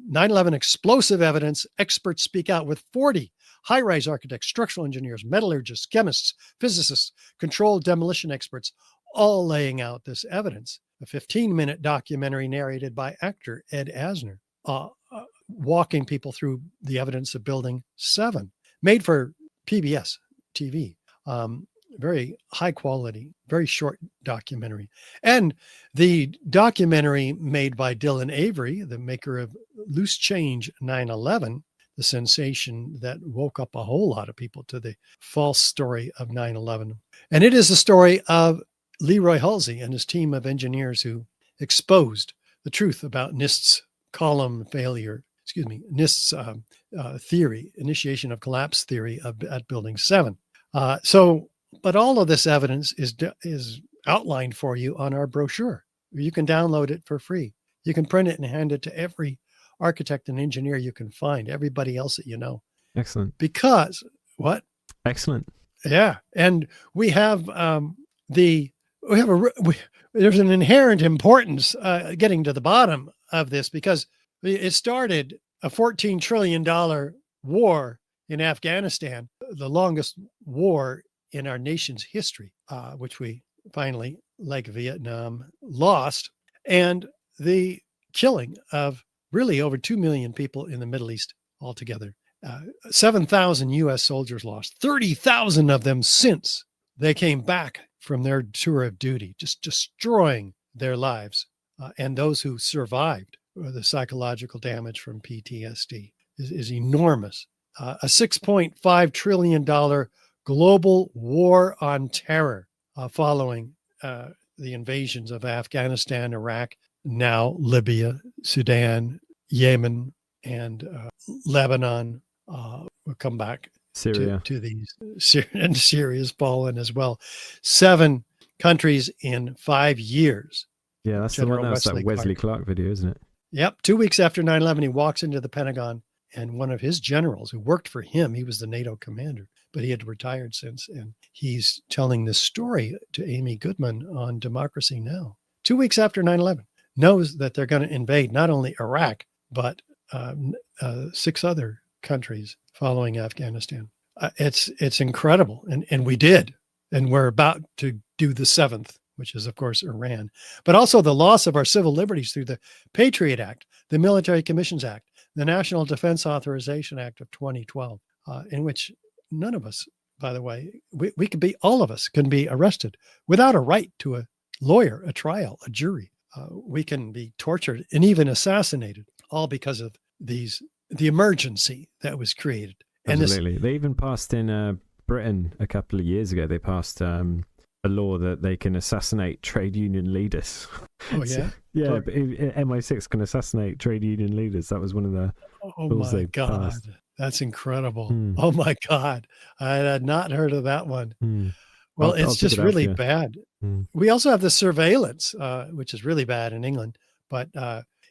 9/11 explosive evidence, experts speak out with 40 high-rise architects, structural engineers, metallurgists, chemists, physicists, controlled demolition experts, all laying out this evidence. A 15-minute documentary narrated by actor Ed Asner, walking people through the evidence of Building 7, made for PBS TV. Very high quality, very short documentary. And the documentary made by Dylan Avery, the maker of Loose Change 9/11, the sensation that woke up a whole lot of people to the false story of 9/11. And it is the story of Leroy Halsey and his team of engineers who exposed the truth about NIST's NIST's theory, initiation of collapse theory at Building 7. But all of this evidence is outlined for you on our brochure. You can download it for free. You can print it and hand it to every architect and engineer you can find, everybody else that you know. Excellent. Because what? Excellent. Yeah, and we have there's an inherent importance getting to the bottom of this, because it started a $14 trillion war in Afghanistan, the longest war in our nation's history, which we finally, like Vietnam, lost, and the killing of really over 2 million people in the Middle East altogether. 7,000 U.S. soldiers lost, 30,000 of them since they came back from their tour of duty, just destroying their lives. And those who survived, the psychological damage from PTSD is enormous. A $6.5 trillion global war on terror following the invasions of Afghanistan, Iraq, now Libya, Sudan, Yemen, and Lebanon. We'll come back Syria. to these. And Syria's fallen as well. 7 countries in 5 years. Yeah, that's General the one. That's that Wesley Clark video, isn't it? Yep. 2 weeks after 9/11, he walks into the Pentagon, and one of his generals who worked for him, he was the NATO commander, but he had retired since, and he's telling this story to Amy Goodman on Democracy Now! 2 weeks after 9/11, knows that they're going to invade not only Iraq, but 6 other countries following Afghanistan. It's incredible. And we did. And we're about to do the 7th, which is, of course, Iran. But also the loss of our civil liberties through the Patriot Act, the Military Commissions Act, the National Defense Authorization Act of 2012, in which none of us, by the way, all of us can be arrested without a right to a lawyer, a trial, a jury. We can be tortured and even assassinated, all because of the emergency that was created. Absolutely. They even passed in Britain a couple of years ago. They passed a law that they can assassinate trade union leaders. Oh, yeah? Yeah, but MI6 can assassinate trade union leaders. That was one of the laws they passed. That's incredible. Oh, my God. I had not heard of that one. Well, it's just really bad. We also have the surveillance, which is really bad in England, but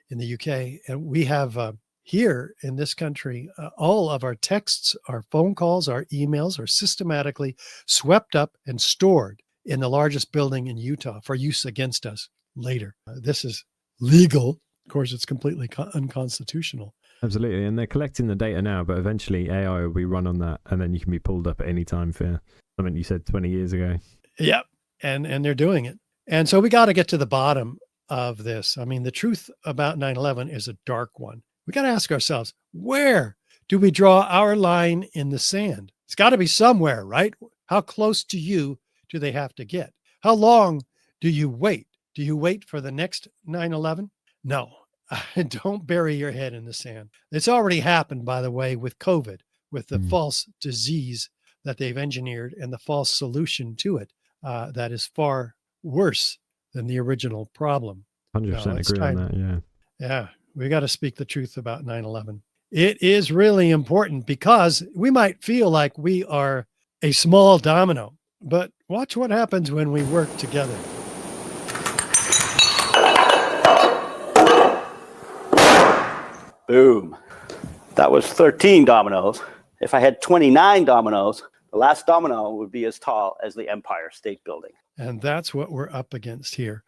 in the UK. And we have here in this country, all of our texts, our phone calls, our emails are systematically swept up and stored in the largest building in Utah for use against us later. This is legal. Of course, it's completely unconstitutional. Absolutely. And they're collecting the data now, but eventually AI will be run on that. And then you can be pulled up at any time for something you said 20 years ago. Yep. And they're doing it. And so we got to get to the bottom of this. I mean, the truth about 9/11 is a dark one. We got to ask ourselves, where do we draw our line in the sand? It's got to be somewhere, right? How close to you do they have to get? How long do you wait? Do you wait for the next 9/11? No, don't bury your head in the sand. It's already happened, by the way, with COVID, with the false disease that they've engineered and the false solution to it that is far worse than the original problem. 100% agree on that, yeah. Yeah, we got to speak the truth about 9/11. It is really important because we might feel like we are a small domino, but watch what happens when we work together. Boom. That was 13 dominoes. If I had 29 dominoes, the last domino would be as tall as the Empire State Building. And that's what we're up against here.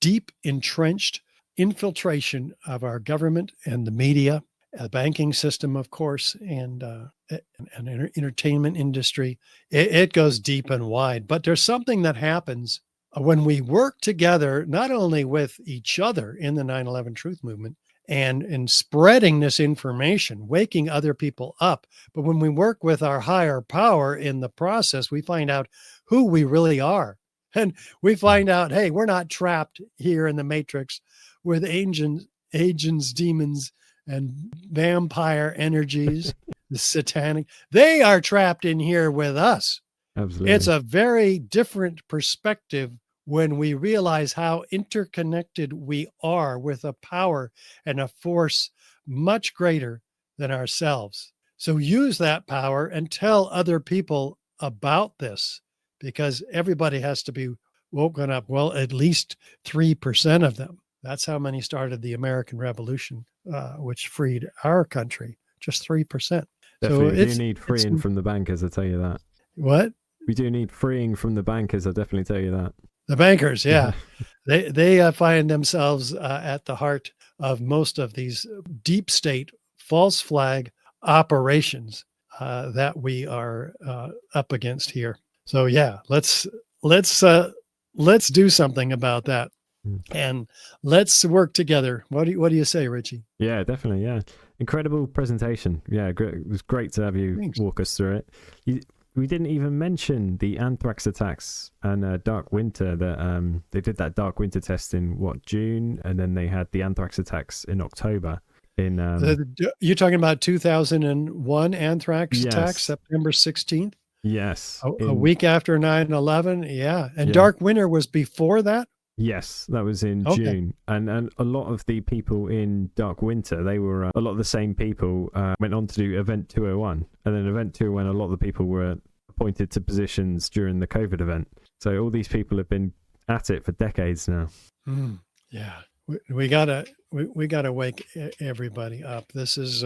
Deep, entrenched infiltration of our government and the media, a banking system, of course, and an entertainment industry. It goes deep and wide. But there's something that happens when we work together, not only with each other in the 9/11 Truth Movement and in spreading this information, waking other people up, but when we work with our higher power in the process, we find out who we really are. And we find out, hey, we're not trapped here in the Matrix with agents, demons, and vampire energies, the satanic. They are trapped in here with us. Absolutely. It's a very different perspective when we realize how interconnected we are with a power and a force much greater than ourselves. So use that power and tell other people about this, because everybody has to be woken up. Well, at least 3% of them. That's how many started the American Revolution, which freed our country. Just 3%. Definitely, So we do need freeing from the bankers, I tell you that. What? We do need freeing from the bankers, I'll definitely tell you that. The bankers, yeah. They find themselves at the heart of most of these deep state false flag operations that we are up against here. So yeah, let's do something about that, and let's work together. What do you say, Richie? Yeah, definitely. Yeah, incredible presentation. Yeah, it was great to have you walk us through it. We didn't even mention the anthrax attacks and Dark Winter. That they did that Dark Winter test in June, and then they had the anthrax attacks in October. You're talking about 2001 anthrax Yes. attacks, September 16th. Yes, A week after 9/11. Yeah, and Dark Winter was before that. Yes, that was in June, and a lot of the people in Dark Winter, they were a lot of the same people went on to do Event 201, and then Event 201, a lot of the people were appointed to positions during the COVID event. So all these people have been at it for decades now. Yeah, we gotta wake everybody up. This is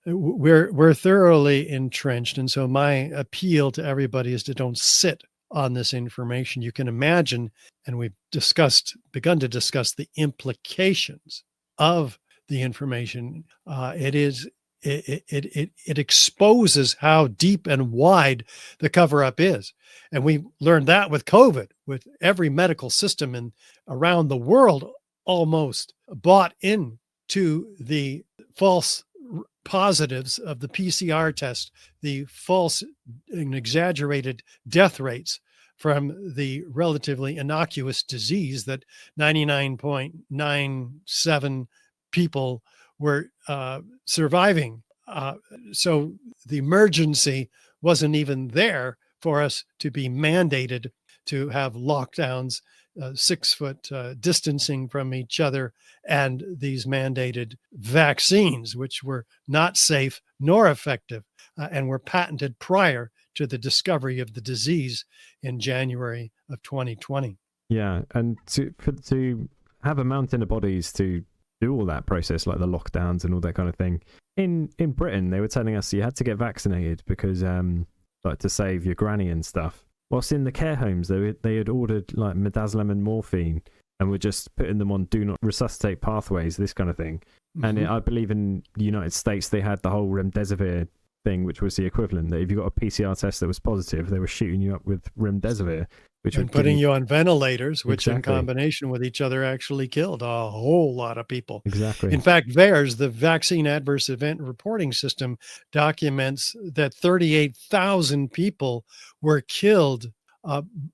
we're thoroughly entrenched, and so my appeal to everybody is to don't sit on this information. You can imagine, and we've begun to discuss the implications of the information. It exposes how deep and wide the cover-up is, and we learned that with COVID, with every medical system around the world almost bought into the false positives of the PCR test, the false and exaggerated death rates from the relatively innocuous disease that 99.97 people were surviving. So the emergency wasn't even there for us to be mandated to have lockdowns, 6 foot distancing from each other, and these mandated vaccines, which were not safe nor effective and were patented prior to the discovery of the disease in January of 2020. Yeah, and to have a mountain of bodies to do all that process, like the lockdowns and all that kind of thing. In Britain, they were telling us you had to get vaccinated because, like, to save your granny and stuff. Whilst in the care homes, they had ordered like midazolam and morphine, and were just putting them on do not resuscitate pathways, this kind of thing. And I believe in the United States, they had the whole remdesivir thing, which was the equivalent, that if you got a PCR test that was positive, they were shooting you up with remdesivir, which and putting you on ventilators, which in combination with each other actually killed a whole lot of people. Exactly. In fact, VAERS, the Vaccine Adverse Event Reporting System, documents that 38,000 people were killed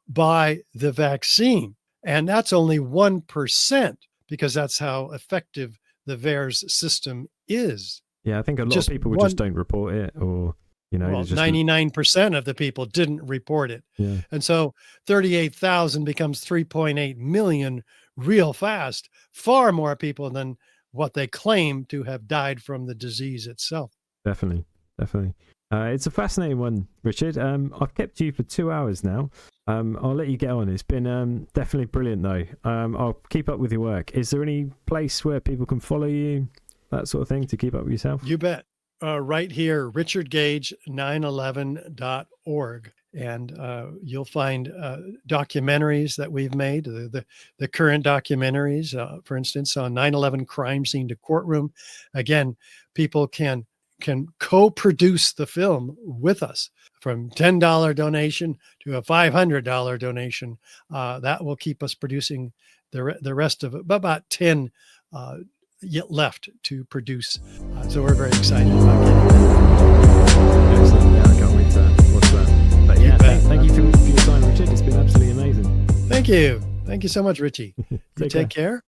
by the vaccine. And that's only 1%, because that's how effective the VAERS system is. Yeah, I think a lot of people just don't report it, or, you know, 99% of the people didn't report it. Yeah. And so 38,000 becomes 3.8 million real fast, far more people than what they claim to have died from the disease itself. Definitely. It's a fascinating one, Richard. I've kept you for 2 hours now. I'll let you get on. It's been definitely brilliant, though. I'll keep up with your work. Is there any place where people can follow you, that sort of thing, to keep up with yourself? You bet. Right here, richardgage911.org. And you'll find documentaries that we've made, the current documentaries, for instance, on 9/11 crime scene to courtroom. Again, people can can co-produce the film with us, from $10 donation to a $500 donation. That will keep us producing the rest of it, about 10 yet left to produce. So we're very excited about getting that. Excellent. Yeah, I can't wait to watch that. But yeah, thank you for your time, Richard. It's been absolutely amazing. Thank you. Thank you so much, Richie. You take care.